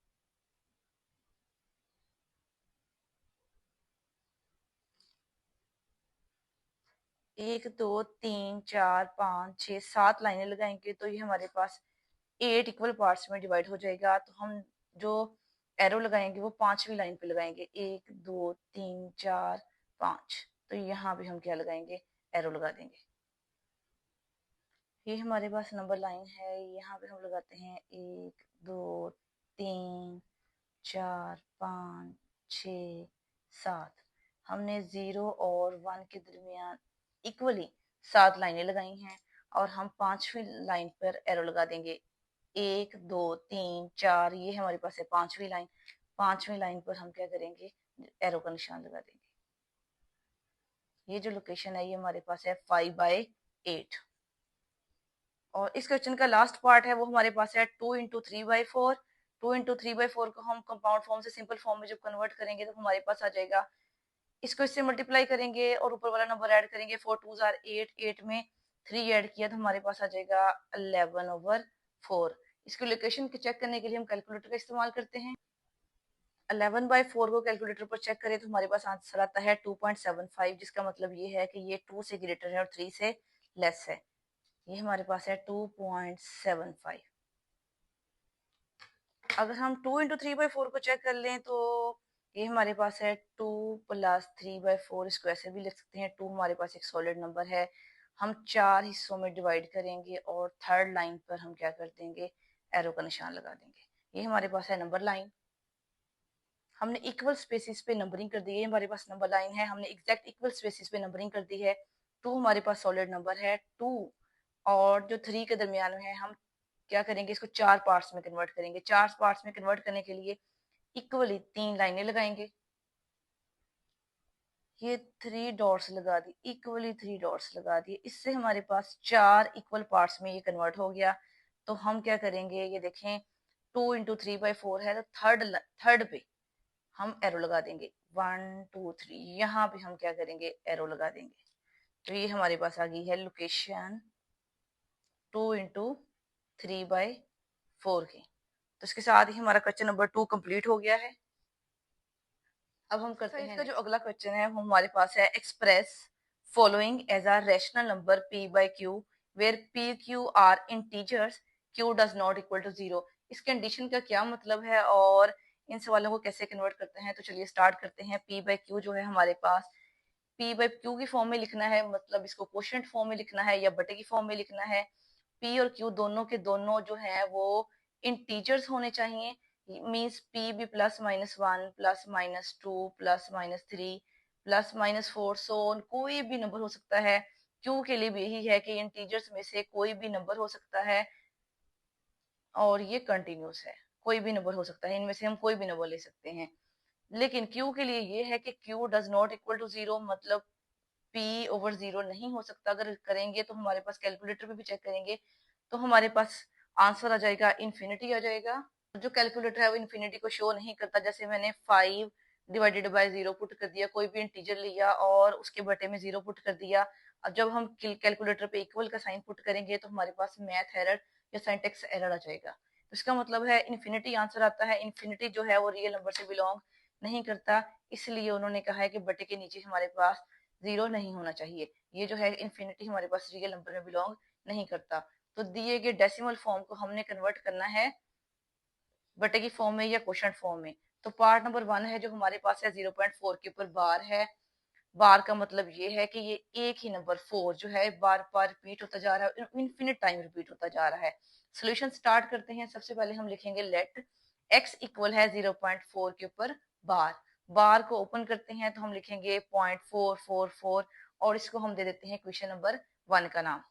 1, 2, 3, 4, 5, 6, 7 लाइनें लगाएंगे तो ये हमारे पास 8 इक्वल पार्ट्स में डिवाइड हो जाएगा। तो हम जो एरो लगाएंगे वो 5वीं लाइन पे लगाएंगे, 1, 2, 3, 4, 5। तो यहाँ भी हम क्या लगाएंगे, एरो लगा देंगे। ये हमारे पास नंबर लाइन है, यहाँ पे हम लगाते हैं 1, 2, 3, 4, 5, 6, 7। हमने 0 और 1 के दरमियान इक्वली 7 लाइनें लगाई हैं और हम 5वीं लाइन पर एरो लगा देंगे। 1 2 3 4, ये हमारे पास है पांचवी लाइन। पांचवी लाइन पर हम क्या करेंगे, एरो का निशान लगा देंगे। ये जो लोकेशन है ये हमारे पास है 5/8। और इस क्वेश्चन का लास्ट पार्ट है वो हमारे पास है 2 × 3/4। 2 × 3/4 को हम कंपाउंड फॉर्म से सिंपल फॉर्म में जब कन्वर्ट करेंगे तो हमारे पास आ जाएगा, इसको इससे मल्टीप्लाई करेंगे और ऊपर वाला नंबर ऐड करेंगे। 4 2 आर 8, 8 में 3 ऐड किया तो हमारे पास आ जाएगा 11/4। इसको लोकेशन को चेक करने के लिए हम कैलकुलेटर का इस्तेमाल करते हैं। 11/4 को कैलकुलेटर पर चेक करें तो हमारे पास आंसर आता है 2.75, जिसका मतलब ये है कि ये 2 से ग्रेटर है और 3 से लेस है। ये हमारे पास है 2.75। अगर हम 2 × 3/4 को चेक कर लें तो ये हमारे पास है 2 + 3/4। इसको ऐसे भी लिख सकते हैं, 2 हमारे पास एक सॉलिड नंबर है। हम 4 हिस्सों में डिवाइड करेंगे और थर्ड लाइन पर हम क्या कर देंगे, एरो का निशान लगा देंगे। ये हमारे पास है नंबर लाइन। हमने इक्वल स्पेसिस पे नंबरिंग कर दी है, हमारे पास नंबर लाइन है। हमने एग्जैक्ट इक्वल स्पेसिस पे नंबरिंग कर दी है। 2 हमारे पास सॉलिड नंबर है, 2 और जो 3 के दरमियान में है, हम क्या करेंगे, इसको 4 पार्ट्स में कन्वर्ट करेंगे। 4 पार्ट्स में कन्वर्ट करने के लिए इक्वली 3 लाइनें लगाएंगे। ये 3 डॉट्स लगा दी, इक्वली 3 डॉट्स लगा दिए। इससे हमारे पास 4 इक्वल पार्ट्स में ये कन्वर्ट हो गया। तो हम क्या करेंगे, ये देखें 2 × 3/4 है तो थर्ड पे हम एरो लगा देंगे। 1 2 3, यहाँ पे हम क्या करेंगे, एरो लगा देंगे। तो ये हमारे पास आ गई है लोकेशन 2 × 3/4 की। तो इसके साथ ही हमारा क्वेश्चन नंबर 2 कंप्लीट हो गया है। अब हम करते हैं इसका जो अगला क्वेश्चन है वो हमारे पास है, express following as a rational number p/q where p/q are integers, q does not equal to 0। इस कंडीशन का क्या मतलब है और इन सवालों को कैसे कन्वर्ट करते हैं, तो चलिए स्टार्ट करते हैं। p/q जो है हमारे पास p/q की फॉर्म में लिखना है, मतलब इसको क्वोशिएंट फॉर्म में लिखना है या बटे की फॉर्म में लिखना है। p और q दोनों के दोनों जो है वो इंटीजर्स होने चाहिए। मीन्स p भी +-1 +-2 +-3 +-4, सो कोई भी नंबर हो सकता है। q के लिए भी यही है कि इंटीजर्स में से कोई भी नंबर हो सकता है और ये कंटिन्यूस है, कोई भी नंबर हो सकता है, इनमें से हम कोई भी नंबर ले सकते हैं। लेकिन q के लिए ये है कि q does not equal to 0, मतलब p/0 नहीं हो सकता। अगर करेंगे तो हमारे पास कैलकुलेटर पे भी चेक करेंगे तो हमारे पास आंसर आ जाएगा इन्फिनिटी आ जाएगा। जो कैलकुलेटर है वो इन्फिनिटी को शो नहीं करता। जैसे मैंने 5/0 पुट कर दिया, कोई भी इंटीजर लिया और उसके बटे में 0 पुट कर दिया। अब जब हम कैलकुलेटर पे इक्वल का साइन पुट करेंगे तो हमारे पास मैथ एरर या सिंटैक्स एरर आ जाएगा। तो इसका मतलब है इन्फिनिटी आंसर आता है। इन्फिनिटी जो है वो रियल नंबर से बिलोंग नहीं करता, इसलिए उन्होंने कहा है कि बटे के नीचे हमारे पास 0 नहीं होना चाहिए। ये जो है इन्फिनिटी हमारे पास रियल नंबर में बिलोंग नहीं करता। तो दिए गए डेसिमल फॉर्म को हमने कन्वर्ट करना है बटे की फॉर्म में या क्वोशिएंट फॉर्म में। तो पार्ट नंबर 1 है जो हमारे पास है 0.4 के ऊपर बार है। बार का मतलब ये है कि ये एक ही नंबर 4 जो है बार बार रिपीट होता जा रहा है, इनफिनिट टाइम रिपीट होता जा रहा है। सोल्यूशन स्टार्ट करते हैं। सबसे पहले हम लिखेंगे लेट x इक्वल है 0.4 के ऊपर बार। बार को ओपन करते हैं तो हम लिखेंगे 0.444 और इसको हम दे देते हैं इक्वेशन नंबर 1 का नाम।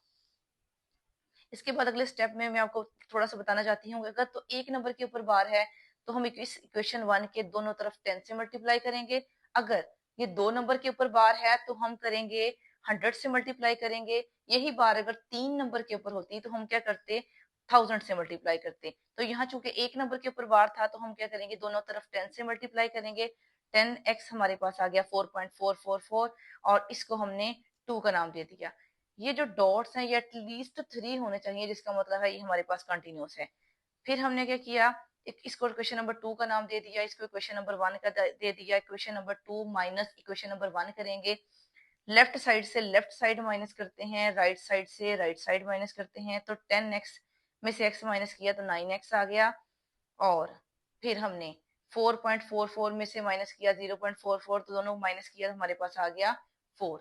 इसके बाद अगले स्टेप में मैं आपको थोड़ा सा बताना चाहती हूँ, अगर तो एक नंबर के ऊपर बार है तो हम इस इक्वेशन 1 के दोनों तरफ 10 से मल्टीप्लाई करेंगे। अगर ये 2 नंबर के ऊपर बार है तो हम करेंगे 100 से मल्टीप्लाई करेंगे। यही बार अगर 3 नंबर के ऊपर होती तो हम क्या करते, 1000 से मल्टीप्लाई करते। तो यहाँ चूंकि एक नंबर के ऊपर बार था तो हम क्या करेंगे, दोनों तरफ 10 से मल्टीप्लाई करेंगे। 10x हमारे पास आ गया 4.444 और इसको हमने 2 का नाम दे दिया। ये जो डॉट्स हैं ये एटलीस्ट 3 होने चाहिए, जिसका मतलब है ये हमारे पास कंटिन्यूस है। फिर हमने क्या किया, इसको इक्वेशन नंबर 2 का नाम दे दिया, इसको इक्वेशन नंबर 1 का दे दिया। Equation number 2 minus equation number 1 करेंगे। लेफ्ट साइड से लेफ्ट साइड माइनस करते हैं, राइट साइड से राइट साइड माइनस करते हैं। तो 10x में से x माइनस किया तो 9x आ गया। और फिर हमने 4.44 में से माइनस किया 0.44, तो दोनों माइनस किया तो हमारे पास आ गया 4।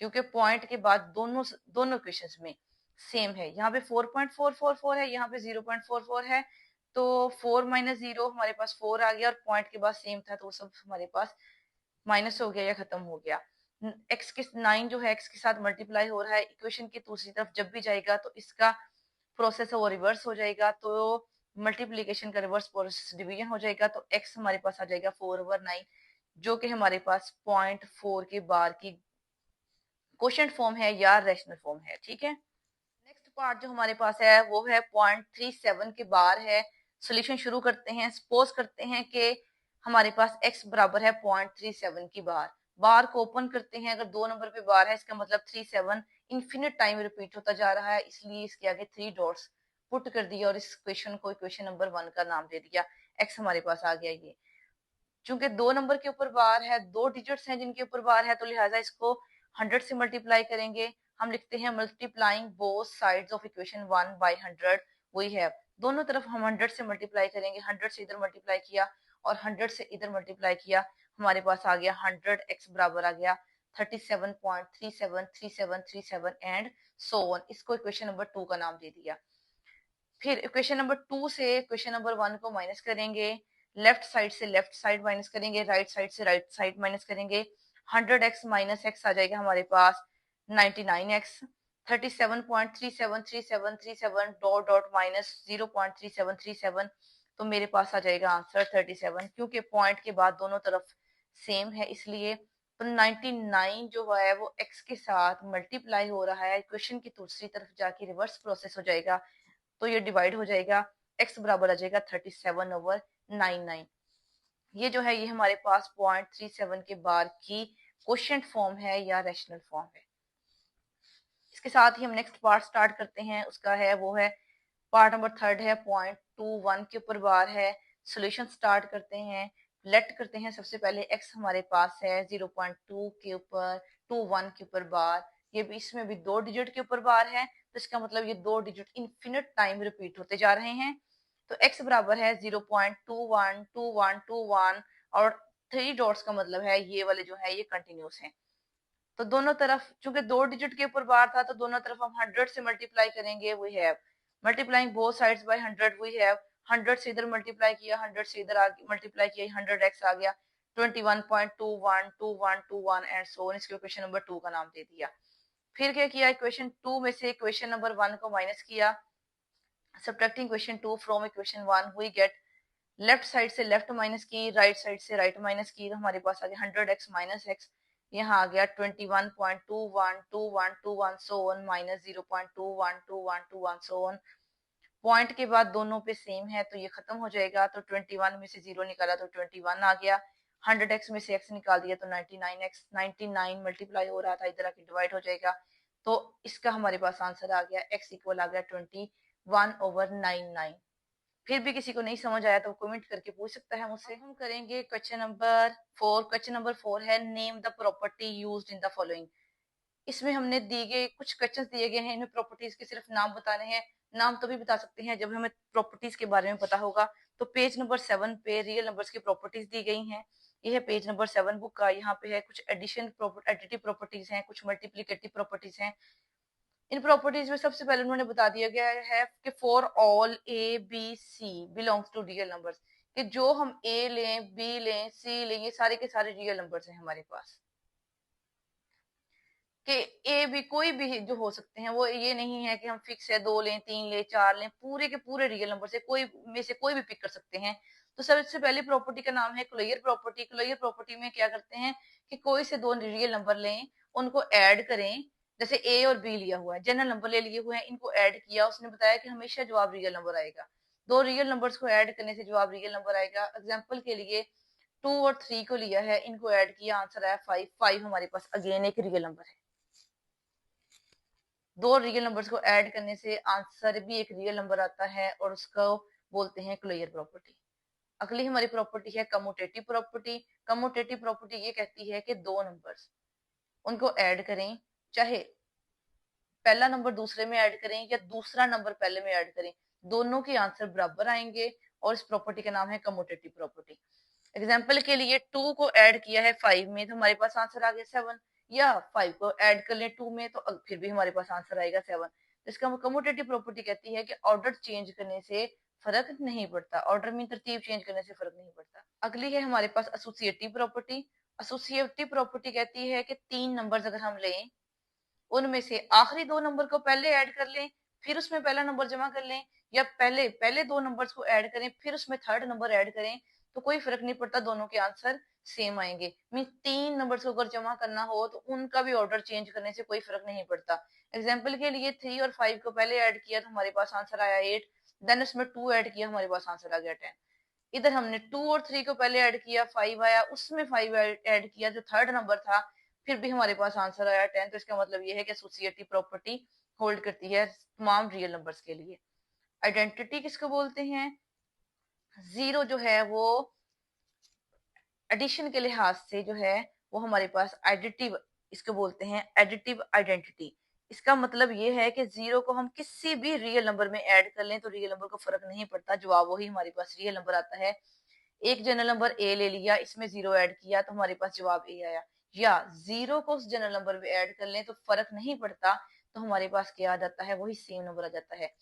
क्योंकि पॉइंट के बाद दोनों दोनों क्वेश्चंस में सेम है। यहाँ पे 4.444 है, यहाँ पे 0.44 है। तो 4 - 0 हमारे पास 4 आ गया और पॉइंट के बाद सेम था तो वो सब हमारे पास माइनस हो गया या खत्म हो गया। एक्स के 9 जो है एक्स के साथ मल्टीप्लाई हो रहा है। इक्वेशन की दूसरी तरफ जब भी जाएगा तो इसका प्रोसेस है वो रिवर्स हो जाएगा, तो मल्टीप्लीकेशन का रिवर्स प्रोसेस डिवीजन हो जाएगा, तो x हमारे पास आ जाएगा 4/9, जो कि हमारे पास 0.4 के बार की क्वोशंट फॉर्म है या रैशनल फॉर्म है। ठीक है, नेक्स्ट पार्ट जो हमारे पास है वो है 0.37 के बार है। सोल्यूशन शुरू करते हैं। सपोज करते हैं कि हमारे पास x बराबर है 0.37 की बार को ओपन करते हैं। अगर 2 नंबर पे बार है, इसका मतलब 37 इन्फिनिट टाइम रिपीट होता जा रहा है, इसलिए इसके आगे 3 डॉट्स पुट कर दिया और इस क्वेश्चन को इक्वेशन नंबर 1 का नाम दे दिया। x हमारे पास आ गया। ये चूंकि 2 नंबर के ऊपर बार है, 2 डिजिट्स हैं जिनके ऊपर बार है, तो लिहाजा इसको 100 से मल्टीप्लाई करेंगे। हम लिखते हैं multiplying both sides of equation 1 by 100। वही है, दोनों तरफ हम 100 से मल्टीप्लाई करेंगे। 100 से इधर मल्टीप्लाई किया और 100 से इधर मल्टीप्लाई किया, हमारे पास आ गया 100x बराबर आ गया 37.373737 एंड सो ऑन। इसको इक्वेशन नंबर 2 का नाम दे दिया। फिर इक्वेशन नंबर 2 से इक्वेशन नंबर 1 को माइनस करेंगे। लेफ्ट साइड से लेफ्ट साइड माइनस करेंगे, राइट साइड से राइट साइड माइनस करेंगे। 100x माइनस x आ जाएगा हमारे पास 99x। 37.373737 डॉट डॉट माइनस 0.3737, तो मेरे पास आ जाएगा आंसर 37। क्योंकि पॉइंट के बाद दोनों तरफ सेम है, इसलिए तो 99 जो है वो x के साथ मल्टीप्लाई हो रहा है, इक्वेशन की दूसरी तरफ जाके रिवर्स प्रोसेस हो जाएगा, तो ये डिवाइड हो जाएगा। x बराबर आ जाएगा 37/99। ये जो है ये हमारे पास 0.37 के बार की क्वोशिएंट फॉर्म है या रैशनल फॉर्म है। इसके साथ ही हम नेक्स्ट पार्ट स्टार्ट करते हैं। उसका है वो है पार्ट नंबर 3 है। 0.21 के ऊपर बार है। सोल्यूशन स्टार्ट करते हैं। लेट करते हैं। सबसे पहले x हमारे पास है 0.2 के ऊपर 21 के ऊपर बार। ये भी, इसमें भी 2 डिजिट के ऊपर बार है, तो इसका मतलब ये 2 डिजिट इन्फिनिट टाइम रिपीट होते जा रहे हैं। तो x बराबर है 0.212121 और 3 डॉट्स का मतलब है ये वाले जो है ये कंटिन्यूस हैं। तो दोनों तरफ चूंकि 2 डिजिट के ऊपर बार था, तो दोनों तरफ हम 100 से मल्टीप्लाई करेंगे। We have multiplying both sides by 100। We have 100 से इधर मल्टीप्लाई किया, 100 से इधर मल्टीप्लाई किया, 100x आ गया 21.212121 एंड सो ऑन। इसको इक्वेशन नंबर 2 का नाम दे दिया। फिर क्या किया, इक्वेशन 2 में से इक्वेशन नंबर 1 को माइनस किया। Subtracting equation 2 from equation 1 we get, left side से लेफ्ट माइनस की, राइट साइड से राइट माइनस की, तो हमारे पास आ गया 100x माइनस x। यहाँ आ गया 21.212121 so on minus 0.212121 so on. Point के बाद दोनों पे सेम है, तो ये खत्म हो जाएगा। तो 21 में से 0 निकाला तो 21 आ गया। 100x में से x निकाल दिया तो 99x। 99 मल्टीप्लाई हो रहा था, इधर आके डिवाइड हो जाएगा। तो इसका हमारे पास आंसर आ गया x इक्वल आ गया 21/99। फिर भी किसी को नहीं समझ आया तो कमेंट करके पूछ सकता है मुझसे। हम करेंगे क्वेश्चन नंबर 4। क्वेश्चन नंबर 4 है name the property used in the following. इसमें हमने दिए गए कुछ क्वेश्चंस दिए गए हैं, इनमें प्रॉपर्टीज के सिर्फ नाम बताने हैं। नाम तो भी बता सकते हैं जब हमें प्रॉपर्टीज के बारे में पता होगा। तो पेज नंबर 7 पे रियल नंबर्स की प्रॉपर्टीज दी गई हैं। ये है पेज नंबर 7 बुक का। यहाँ पे है कुछ एडिशन एडिटिव प्रॉपर्टीज हैं, कुछ मल्टीप्लिकेटिव प्रॉपर्टीज हैं। इन प्रॉपर्टीज में सबसे पहले उन्होंने बता दिया गया है कि for all a b c belongs to real numbers, कि जो हम ए लें, बी लें, सी लें, ये सारे के सारे रियल नंबर्स हैं हमारे पास। कि ए बी कोई भी जो हो सकते हैं, वो ये नहीं है कि हम फिक्स है 2 लें, 3 लें, 4 लें, पूरे के पूरे रियल नंबर से कोई में से कोई भी पिक कर सकते हैं। तो सबसे पहली प्रॉपर्टी का नाम है क्लोजर प्रॉपर्टी। क्लोजर प्रॉपर्टी में क्या करते हैं कि कोई से 2 रियल नंबर लें, उनको ऐड करें। जैसे ए और बी लिया हुआ है, जनरल नंबर ले लिए हुए हैं, इनको ऐड किया, उसने बताया कि हमेशा जवाब रियल नंबर आएगा। 2 रियल नंबर्स को ऐड करने से जवाब रियल नंबर आएगा। एग्जाम्पल के लिए 2 और 3 को लिया है, इनको ऐड किया, आंसर आया 5। 5 हमारे पास अगेन एक रियल नंबर है। 2 रियल नंबर्स को ऐड करने से आंसर भी एक रियल नंबर आता है और उसको बोलते हैं क्लोजर प्रॉपर्टी। अगली हमारी प्रॉपर्टी है कम्यूटेटिव प्रॉपर्टी। कम्यूटेटिव प्रॉपर्टी ये कहती है कि 2 नंबर्स उनको ऐड करें, चाहे पहला नंबर दूसरे में ऐड करें या दूसरा नंबर पहले में ऐड करें, दोनों के आंसर बराबर आएंगे और इस प्रॉपर्टी का नाम है कम्यूटेटिव प्रॉपर्टी। एग्जाम्पल के लिए 2 को ऐड किया है 5 में, तो हमारे पास आंसर आ गया 7, या 5 को ऐड कर ले 2 में तो फिर भी हमारे पास आंसर आएगा 7। इसका कम्यूटेटिव प्रॉपर्टी कहती है कि ऑर्डर चेंज करने से फर्क नहीं पड़ता। ऑर्डर में तरतीब चेंज करने से फर्क नहीं पड़ता। अगली है हमारे पास एसोसिएटिव प्रॉपर्टी। एसोसिएटिव प्रॉपर्टी कहती है कि 3 नंबर्स अगर हम लें, उनमें से आखिरी 2 नंबर को पहले ऐड कर लें, फिर उसमें पहला नंबर जमा कर लें, या पहले पहले दो नंबर्स को ऐड करें फिर उसमें थर्ड नंबर ऐड करें, तो कोई फर्क नहीं पड़ता, दोनों के आंसर सेम आएंगे। मीन तीन नंबर्स को अगर जमा करना हो तो उनका भी ऑर्डर चेंज करने से कोई फर्क नहीं पड़ता। एग्जाम्पल के लिए 3 और 5 को पहले ऐड किया तो हमारे पास आंसर आया 8, देन उसमें 2 ऐड किया, हमारे पास आंसर आ गया 10। इधर हमने 2 और 3 को पहले ऐड किया, 5 आया, उसमें 5 ऐड किया जो थर्ड नंबर था, फिर भी हमारे पास आंसर आया 10। तो इसका मतलब ये है कि एसोसिएटिव प्रॉपर्टी होल्ड करती है तमाम रियल नंबर्स के लिए। आइडेंटिटी किसको बोलते हैं? जीरो जो है वो एडिशन के लिहाज से जो है वो हमारे पास एडिटिव, इसको बोलते हैं एडिटिव आइडेंटिटी। इसका मतलब ये है कि जीरो को हम किसी भी रियल नंबर में ऐड कर लें तो रियल नंबर को फर्क नहीं पड़ता, जवाब वही हमारे पास रियल नंबर आता है। एक जनरल नंबर ए ले लिया, इसमें जीरो ऐड किया तो हमारे पास जवाब ए आया, या जीरो को उस जनरल नंबर में ऐड कर लें तो फर्क नहीं पड़ता, तो हमारे पास क्या आ जाता है, वही सेम नंबर आ जाता है।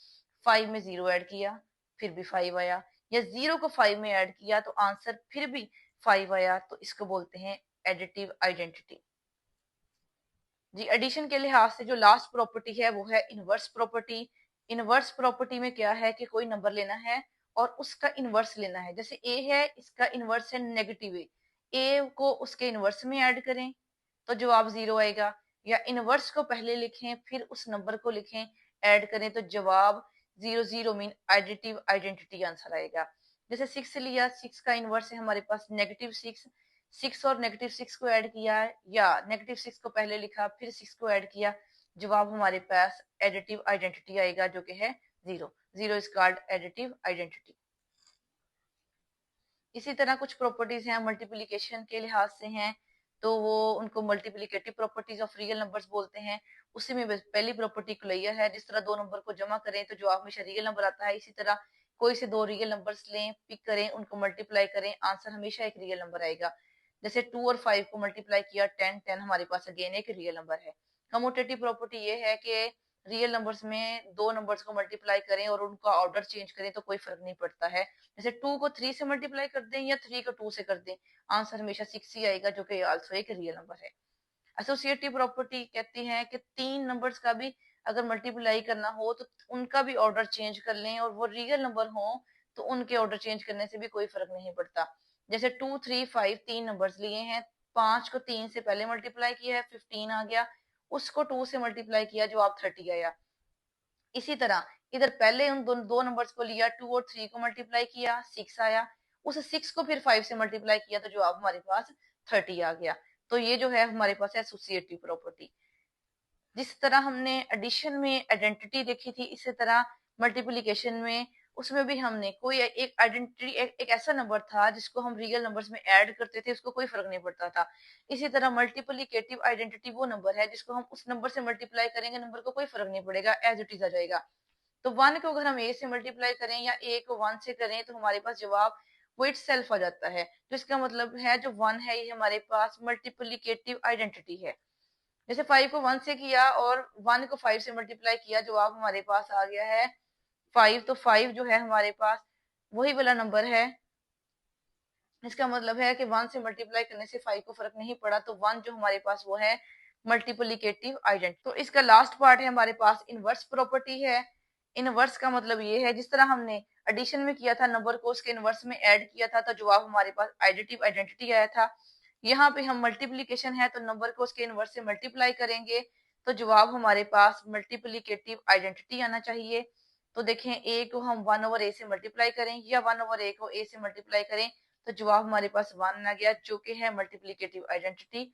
5 में जीरो ऐड किया फिर भी 5 आया, या जीरो को 5 में ऐड किया तो आंसर फिर भी 5 आया, तो इसको बोलते हैं एडिटिव आइडेंटिटी। जी एडिशन के लिहाज से जो लास्ट प्रॉपर्टी है वो है इनवर्स प्रॉपर्टी। इनवर्स प्रॉपर्टी में क्या है कि कोई नंबर लेना है और उसका इनवर्स लेना है। जैसे ए है, इसका इनवर्स है नेगेटिव ए को उसके इनवर्स में ऐड करें तो जवाब जीरो आएगा, या इनवर्स को पहले लिखें फिर उस नंबर को लिखें ऐड करें तो जवाब zero zero mean additive identity answer आएगा। जैसे 6 लिया, 6 का इनवर्स है हमारे पास नेगेटिव 6, 6 और नेगेटिव 6 को ऐड किया है, या नेगेटिव 6 को पहले लिखा फिर 6 को ऐड किया, जवाब हमारे पास एडिटिव आइडेंटिटी आएगा जो कि है zero. Zero is called additive identity. इसी तरह कुछ प्रॉपर्टीज हैं मल्टीप्लिकेशन के लिहाज से हैं, तो वो उनको multiplicative properties of real numbers बोलते हैं। उसी में पहली प्रॉपर्टी क्लियर है, जिस तरह दो नंबर को जमा करें तो जवाब हमेशा रियल नंबर आता है, इसी तरह कोई से दो रियल नंबर्स लें, पिक करें, उनको मल्टीप्लाई करें, आंसर हमेशा एक रियल नंबर आएगा। जैसे 2 और 5 को मल्टीप्लाई किया 10, 10 हमारे पास अगेन एक रियल नंबर है। कम्यूटेटिव प्रॉपर्टी ये है कि रियल नंबर्स में दो नंबर्स को मल्टीप्लाई करें और उनका ऑर्डर चेंज करें तो कोई फर्क नहीं पड़ता है। जैसे 2 को 3 से मल्टीप्लाई कर दें या 3 को 2 से कर दें, आंसर हमेशा 6 ही आएगा जो कि आल्सो एक रियल नंबर है। एसोसिएटिव प्रॉपर्टी कहती है कि तीन नंबर्स का भी अगर मल्टीप्लाई करना हो तो उनका भी ऑर्डर चेंज कर लें और वो रियल नंबर हो तो उनके ऑर्डर चेंज करने से भी कोई फर्क नहीं पड़ता। जैसे 2, 3, 5 तीन नंबर्स लिए हैं, 5 को 3 से पहले मल्टीप्लाई किया है 15 आ गया, उसको 2 से मल्टीप्लाई किया जवाब 30 आया। इसी तरह इधर पहले उन दो नंबर्स को लिया, 2 और 3 को मल्टीप्लाई किया 6 आया, उस 6 को फिर 5 से मल्टीप्लाई किया तो जवाब हमारे पास 30 आ गया। तो ये जो है हमारे पास एसोसिएटिव प्रॉपर्टी। जिस तरह हमने एडिशन में आइडेंटिटी देखी थी, इसी तरह मल्टीप्लिकेशन में उसमें भी हमने कोई एक आइडेंटिटी एक ऐसा नंबर था जिसको हम रियल नंबर्स में ऐड करते थे, उसको कोई फर्क नहीं पड़ता था। इसी तरह मल्टीप्लिकेटिव आइडेंटिटी वो नंबर है जिसको हम उस नंबर से मल्टीप्लाई करेंगे, नंबर को कोई फर्क नहीं पड़ेगा, एज इट इज आ जाएगा। तो 1 को अगर हम ए से मल्टीप्लाई करें या ए को 1 से करें तो हमारे पास जवाब वो इट सेल्फ आ जाता है। तो इसका मतलब है जो 1 है ये हमारे पास मल्टीप्लिकेटिव आइडेंटिटी है। जैसे 5 को 1 से किया और 1 को 5 से मल्टीप्लाई किया, जवाब हमारे पास आ गया है 5। तो 5 जो है हमारे पास वही वाला नंबर है, इसका मतलब है कि 1 से मल्टीप्लाई करने से 5 को फर्क नहीं पड़ा, तो 1 जो हमारे पास वो है मल्टीप्लिकेटिव आइडेंटिटी। तो इसका लास्ट पार्ट है हमारे पास इनवर्स प्रॉपर्टी है। इनवर्स का मतलब ये है जिस तरह हमने एडिशन में किया था, नंबर को उसके इनवर्स में ऐड किया था तो जवाब हमारे पास एडिटिव आइडेंटिटी आया था। यहाँ पे हम मल्टीप्लीकेशन है तो नंबर को उसके इनवर्स से मल्टीप्लाई करेंगे तो जवाब हमारे पास मल्टीप्लिकेटिव आइडेंटिटी आना चाहिए। तो देखें ए को हम 1 ओवर ए से मल्टीप्लाई करें या 1 ओवर ए को ए से मल्टीप्लाई करें तो जवाब हमारे पास 1 आ गया जो कि है मल्टीप्लिकेटिव आइडेंटिटी।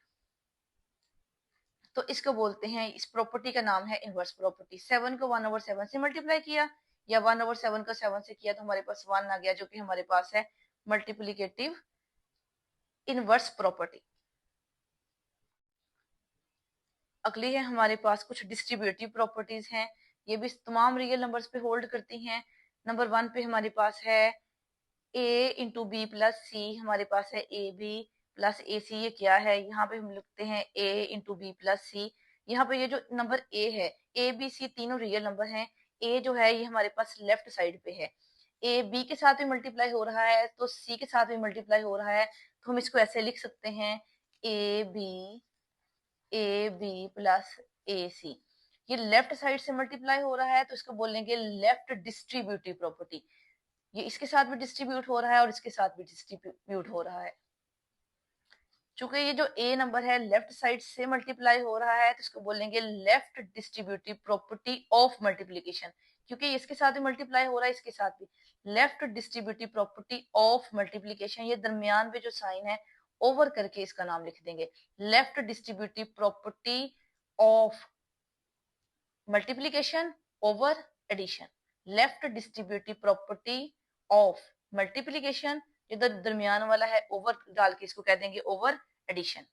तो इसको बोलते हैं, इस प्रॉपर्टी का नाम है इनवर्स प्रॉपर्टी। 7 को 1 ओवर 7 से मल्टीप्लाई किया या 1 ओवर 7 को 7 से किया तो हमारे पास 1 आ गया जो कि हमारे पास है मल्टीप्लिकेटिव इनवर्स प्रॉपर्टी। अगली है हमारे पास कुछ डिस्ट्रीब्यूटिव प्रॉपर्टीज हैं, ये भी तमाम रियल नंबर्स पे होल्ड करती हैं। नंबर 1 पे हमारे पास है ए इंटू बी प्लस सी, हमारे पास है ए बी प्लस ए सी। ये क्या है, यहाँ पे हम लिखते हैं ए इंटू बी प्लस सी। यहाँ पे ये जो नंबर ए है, ए बी सी तीनों रियल नंबर हैं। ए जो है ये हमारे पास लेफ्ट साइड पे है, ए बी के साथ भी मल्टीप्लाई हो रहा है तो सी के साथ भी मल्टीप्लाई हो रहा है, तो हम इसको ऐसे लिख सकते हैं ए बी प्लस ए सी। ये लेफ्ट साइड से मल्टीप्लाई हो रहा है तो इसको बोलेंगे लेफ्ट डिस्ट्रीब्यूटिव प्रॉपर्टी। ये इसके साथ भी डिस्ट्रीब्यूट हो रहा है और इसके साथ भी डिस्ट्रीब्यूट हो रहा है। चूंकि ये जो ए नंबर है लेफ्ट साइड से मल्टीप्लाई हो रहा है तो इसको बोलेंगे left distributive property of multiplication, क्योंकि इसके साथ भी मल्टीप्लाई हो रहा है इसके साथ भी। Left distributive property of multiplication, ये दरमियान में जो साइन है ओवर करके इसका नाम लिख देंगे, left distributive property of multiplication over addition. Left distributive property of multiplication, इधर दरमियान वाला है ओवर डाल के इसको कह देंगे ओवर एडिशन।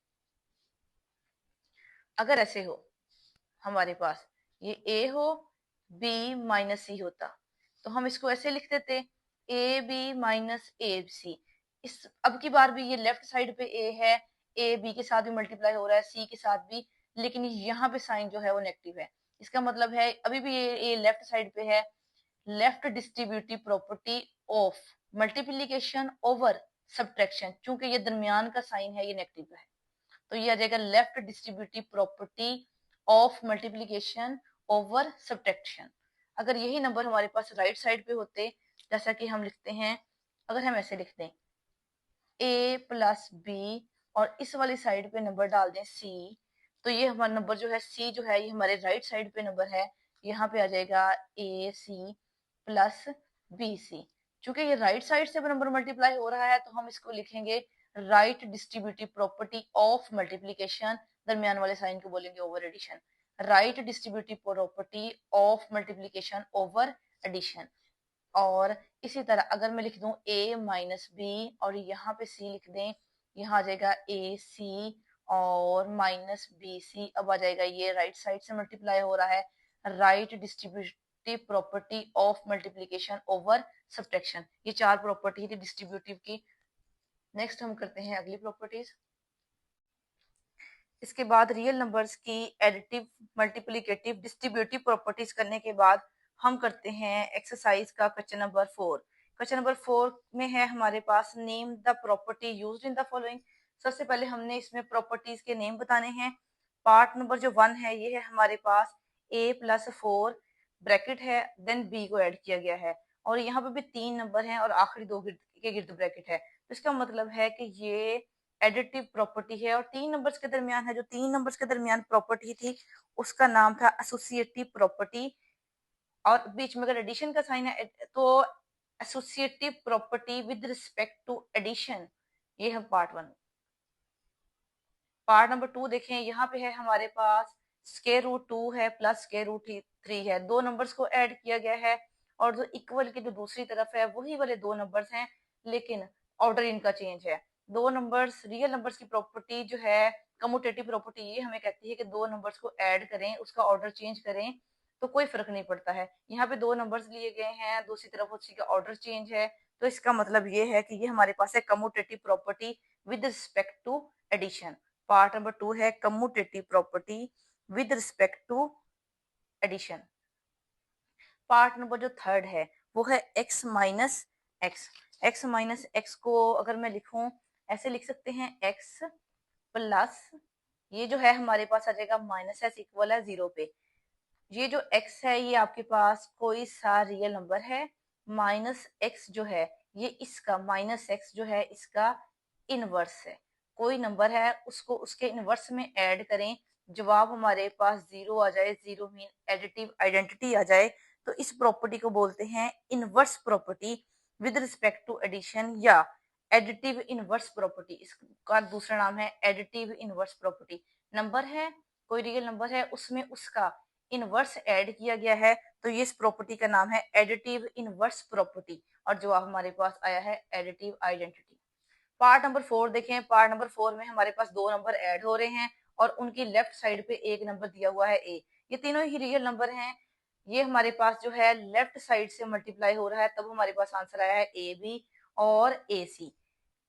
अगर ऐसे हो हमारे पास ये ए हो बी माइनस सी होता तो हम इसको ऐसे लिख देते ए बी माइनस ए सी। इस अब की बार भी ये लेफ्ट साइड पे ए है, ए बी के साथ भी मल्टीप्लाई हो रहा है सी के साथ भी, लेकिन यहाँ पे साइन जो है वो नेगेटिव है। इसका मतलब है अभी भी ये लेफ्ट साइड पे है, left distributive property of multiplication over subtraction, चूंकि ये दरमियान का साइन है ये नेगेटिव है तो ये आ जाएगा left distributive property of multiplication over subtraction. अगर यही नंबर हमारे पास राइट साइड पे होते, जैसा कि हम लिखते हैं, अगर हम ऐसे लिखते हैं ए प्लस बी और इस वाली साइड पे नंबर डाल दें सी, तो ये हमारा नंबर जो है सी जो है ये हमारे राइट साइड पे नंबर है, यहाँ पे आ जाएगा ए सी प्लस बी सी। चूंकि ये राइट साइड से नंबर मल्टीप्लाई हो रहा है तो हम इसको लिखेंगे right distributive property of multiplication, दरमियान वाले साइन को बोलेंगे over addition. Right distributive property of multiplication over addition. और इसी तरह अगर मैं लिख दूं a माइनस बी और यहाँ पे c लिख दें, यहाँ आ जाएगा ए सी और माइनस बी सी। अब आ जाएगा ये राइट साइड से मल्टीप्लाई हो रहा है, right distributive property of multiplication over subtraction. ये चार प्रॉपर्टी थी डिस्ट्रीब्यूटिव की। नेक्स्ट हम करते हैं अगली प्रॉपर्टीज। इसके बाद रियल नंबर्स की एडिटिव मल्टीप्लिकेटिव डिस्ट्रीब्यूटिव प्रॉपर्टीज करने के बाद हम करते हैं एक्सरसाइज का क्वेश्चन नंबर 4। क्वेश्चन नंबर 4 में है हमारे पास name the property used in the following. सबसे पहले हमने इसमें प्रॉपर्टीज के नेम बताने हैं। पार्ट नंबर जो 1 है ये है हमारे पास a प्लस 4 ब्रैकेट है, देन b को ऐड किया गया है और यहाँ पे भी 3 नंबर हैं और आखिरी दो के गिर्द ब्रैकेट है, तो इसका मतलब है कि ये एडिटिव प्रॉपर्टी है। और 3 नंबर्स के दरमियान है, जो 3 नंबर्स के दरमियान प्रॉपर्टी थी उसका नाम था एसोसिएटिव प्रॉपर्टी, और बीच में अगर एडिशन का साइन है तो associative property with respect to addition. ये है पार्ट 1। पार्ट नंबर 2 देखें, यहाँ पे है हमारे पास स्क्वायर रूट 2 है प्लस स्क्वायर रूट 3 है, दो नंबर्स को ऐड किया गया है और जो इक्वल की जो दूसरी तरफ है वही वाले दो नंबर्स हैं, लेकिन ऑर्डर इनका चेंज है। दो नंबर्स रियल नंबर्स की प्रॉपर्टी जो है कम्यूटेटिव प्रॉपर्टी, ये हमें कहती है कि दो नंबर्स को ऐड करें उसका ऑर्डर चेंज करें तो कोई फर्क नहीं पड़ता है। यहाँ पे दो नंबर्स लिए गए हैं, दूसरी तरफ उसी का ऑर्डर चेंज है, तो इसका मतलब ये है कि ये हमारे पास है commutative property with respect to addition. Part number 2 है commutative property with respect to addition. Part number जो 3 है वो है x minus x. x minus x को अगर मैं लिखूं ऐसे लिख सकते हैं x प्लस, ये जो है हमारे पास आ जाएगा माइनस एस इक्वल है 0 पे। ये जो x है ये आपके पास कोई सा रियल नंबर है, माइनस एक्स जो है ये इसका माइनस एक्स जो है इसका इनवर्स है। कोई नंबर है उसको उसके इनवर्स में ऐड करें, जवाब हमारे पास 0 आ जाए, 0 मीन एडिटिव आइडेंटिटी आ जाए, तो इस प्रॉपर्टी को बोलते हैं inverse property with respect to addition या एडिटिव इनवर्स प्रॉपर्टी। इसका दूसरा नाम है एडिटिव इनवर्स प्रॉपर्टी। नंबर है कोई रियल नंबर है उसमें उसका इनवर्स ऐड किया गया है, तो ये इस प्रॉपर्टी का नाम है एडिटिव इनवर्स प्रॉपर्टी और जवाब हमारे पास आया है एडिटिव आइडेंटिटी। पार्ट नंबर 4 देखें, पार्ट नंबर 4 में हमारे पास दो नंबर ऐड हो रहे हैं और उनकी लेफ्ट साइड पे एक नंबर दिया हुआ है ए। ये तीनों ही रियल नंबर हैं, ये हमारे पास जो है लेफ्ट साइड से मल्टीप्लाई हो रहा है, तब हमारे पास आंसर आया है ए बी और ए सी।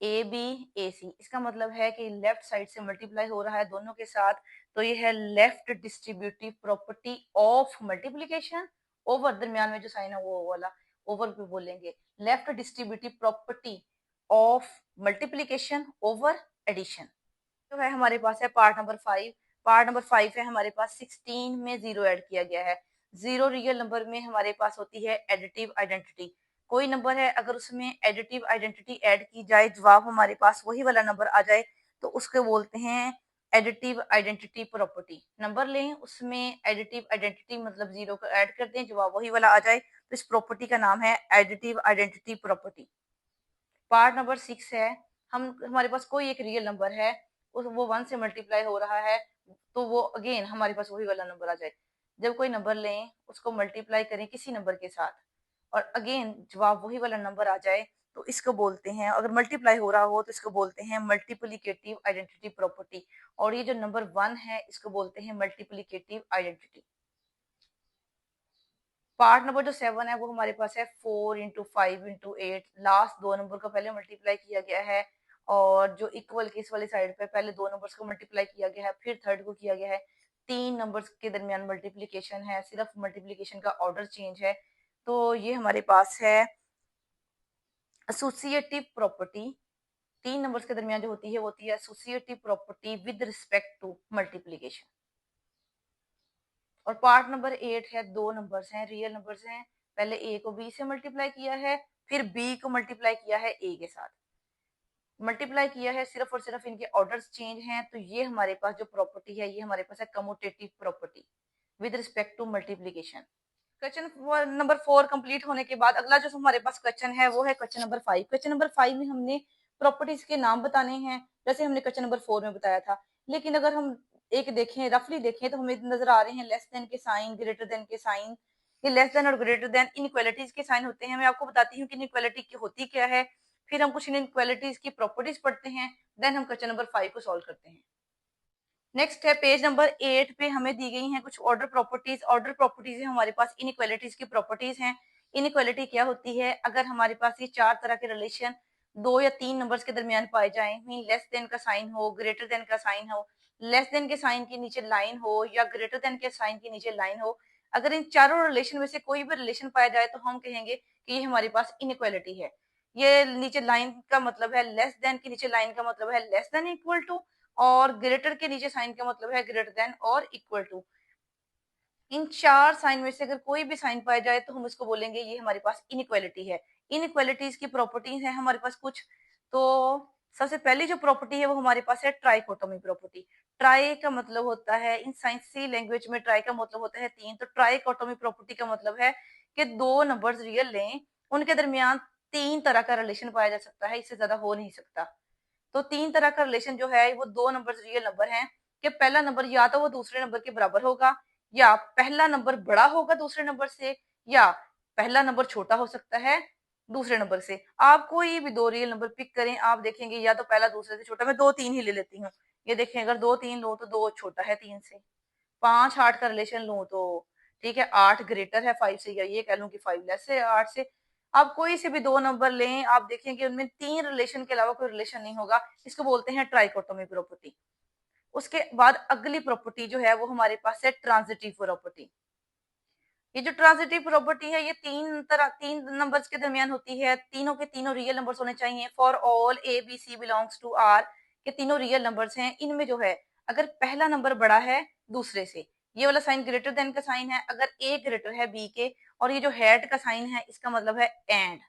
ए बी ए सी, इसका मतलब है कि लेफ्ट साइड से मल्टीप्लाई हो रहा है दोनों के साथ, तो ये है left distributive property of multiplication over, दरमियान में जो साइन है वो वाला ओवर पे बोलेंगे, left distributive property of multiplication over addition. जो है हमारे पास है पार्ट नंबर 5। पार्ट नंबर 5 है हमारे पास 16 में 0 ऐड किया गया है। 0 रियल नंबर में हमारे पास होती है एडिटिव आइडेंटिटी। कोई नंबर है अगर उसमें एडिटिव आइडेंटिटी ऐड की जाए, जवाब हमारे पास वही वाला नंबर आ जाए, तो उसको बोलते हैं एडिटिव आइडेंटिटी प्रॉपर्टी। नंबर लें, उसमें एडिटिव आइडेंटिटी मतलब 0 को ऐड कर दें, जवाब वही वाला आ जाए, तो इस प्रॉपर्टी का नाम है additive identity property. Part number 6 है, हमारे पास कोई एक रियल नंबर है, वो 1 से मल्टीप्लाई हो रहा है, तो वो अगेन हमारे पास वही वाला नंबर आ जाए। जब कोई नंबर लें, उसको मल्टीप्लाई करें किसी नंबर के साथ और अगेन जवाब वही वाला नंबर आ जाए, तो इसको बोलते हैं, अगर मल्टीप्लाई हो रहा हो तो इसको बोलते हैं मल्टीप्लिकेटिव आइडेंटिटी प्रॉपर्टी। और ये जो नंबर 1 है इसको बोलते हैं मल्टीप्लिकेटिव आइडेंटिटी। पार्ट नंबर जो 7 है वो हमारे पास है 4 इंटू 5 इंटू 8। लास्ट दो नंबर को पहले मल्टीप्लाई किया गया है और जो इक्वल की इस वाली साइड पे पहले दो नंबर्स को मल्टीप्लाई किया गया है, फिर थर्ड को किया गया है। तीन नंबर्स के दरमियान मल्टीप्लीकेशन है, सिर्फ मल्टीप्लीकेशन का ऑर्डर चेंज है। तो ये हमारे पास है एसोसिएटिव प्रॉपर्टी। तीन नंबर्स के दरमियान जो होती है वो होती है associative property with respect to multiplication. और पार्ट नंबर 8 है, दो नंबर्स हैं, रियल नंबर्स हैं, पहले ए को बी से मल्टीप्लाई किया है, फिर बी को मल्टीप्लाई किया है ए के साथ, मल्टीप्लाई किया है, सिर्फ और सिर्फ इनके ऑर्डर्स चेंज हैं। तो ये हमारे पास जो प्रॉपर्टी है ये हमारे पास है commutative property with respect to multiplication. Question number 4 complete होने के बाद अगला जो हमारे पास क्वेश्चन है वो है क्वेश्चन नंबर 5। क्वेश्चन नंबर 5 में हमने प्रॉपर्टीज के नाम बताने हैं, जैसे हमने क्वेश्चन नंबर 4 में बताया था। लेकिन अगर हम एक देखें, रफली देखें, तो हमें नजर आ रहे हैं लेस देन के साइन, ग्रेटर देन के साइन। ये लेस देन और ग्रेटर देन इनइक्वालिटीज के साइन होते हैं। मैं आपको बताती हूँ कि इनइक्वालिटी होती क्या है, फिर हम कुछ इनइक्वालिटीज की प्रॉपर्टीज पढ़ते हैं, देन हम क्वेश्चन नंबर 5 को सॉल्व करते हैं। नेक्स्ट है पेज नंबर 8 पे हमें दी गई हैं कुछ ऑर्डर प्रॉपर्टीज। ऑर्डर प्रॉपर्टीज है हमारे पास इनइक्वालिटीज की प्रॉपर्टीज हैं। इनइक्वालिटी क्या होती है, अगर हमारे पास ये चार तरह के रिलेशन दो या तीन नंबर्स के दरमियान पाए जाएं, मीन लेस देन का साइन हो, ग्रेटर देन का साइन हो, लेस देन के साइन के नीचे लाइन हो या ग्रेटर देन के साइन के नीचे लाइन हो, अगर इन चारों रिलेशन में से कोई भी रिलेशन पाया जाए तो हम कहेंगे कि ये हमारे पास इनइक्वालिटी है। ये नीचे लाइन का मतलब है लेस देन, के नीचे लाइन का मतलब है लेस देन इक्वल टू, और ग्रेटर के नीचे साइन का मतलब है ग्रेटर देन और इक्वल टू। इन चार साइन में से अगर कोई भी साइन पाया जाए तो हम इसको बोलेंगे ये हमारे पास इनइक्वालिटी है। इनइक्वालिटीज की प्रॉपर्टीज है हमारे पास कुछ। तो सबसे पहली जो प्रॉपर्टी है वो हमारे पास है ट्राइकोटोमी प्रॉपर्टी। ट्राई का मतलब होता है, इन साइंसी लैंग्वेज में ट्राई का मतलब होता है तीन, तो ट्राइकोटोमी प्रॉपर्टी का मतलब है कि दो नंबर्स रियल लें, उनके दरमियान तीन तरह का रिलेशन पाया जा सकता है, इससे ज्यादा हो नहीं सकता। तो तीन तरह का रिलेशन जो है वो दो नंबर रियल नंबर हैं कि पहला नंबर या तो वो दूसरे नंबर के बराबर होगा, या पहला नंबर बड़ा होगा दूसरे नंबर से, या पहला नंबर छोटा हो सकता है दूसरे नंबर से। आप कोई भी दो रियल नंबर पिक करें, आप देखेंगे या तो पहला दूसरे से छोटा, मैं दो तीन ही ले लेती हूँ। ये देखें, अगर दो तीन लो तो दो छोटा है तीन से। पांच आठ का रिलेशन लूं तो ठीक है, आठ ग्रेटर है फाइव से, या ये कह लूं कि फाइव लेस है आठ से। आप कोई से भी दो नंबर लें, आप देखेंगे उनमें तीन रिलेशन के अलावा कोई रिलेशन नहीं होगा, इसको बोलते हैं ट्राइकोटोमी प्रॉपर्टी। उसके बाद अगली प्रॉपर्टी जो है वो हमारे पास है ट्रांजिटिव प्रॉपर्टी। ये जो ट्रांजिटिव प्रॉपर्टी है ये तीन नंबर्स के दरमियान होती है, तीनों के तीनों रियल नंबर्स होने चाहिए। For all a b c belongs to R के तीनों रियल नंबर्स हैं, इनमें जो है अगर पहला नंबर बड़ा है दूसरे से, ये वाला साइन ग्रेटर देन का साइन है, अगर ए ग्रेटर है बी के, और ये जो हैट का साइन है इसका मतलब है एंड।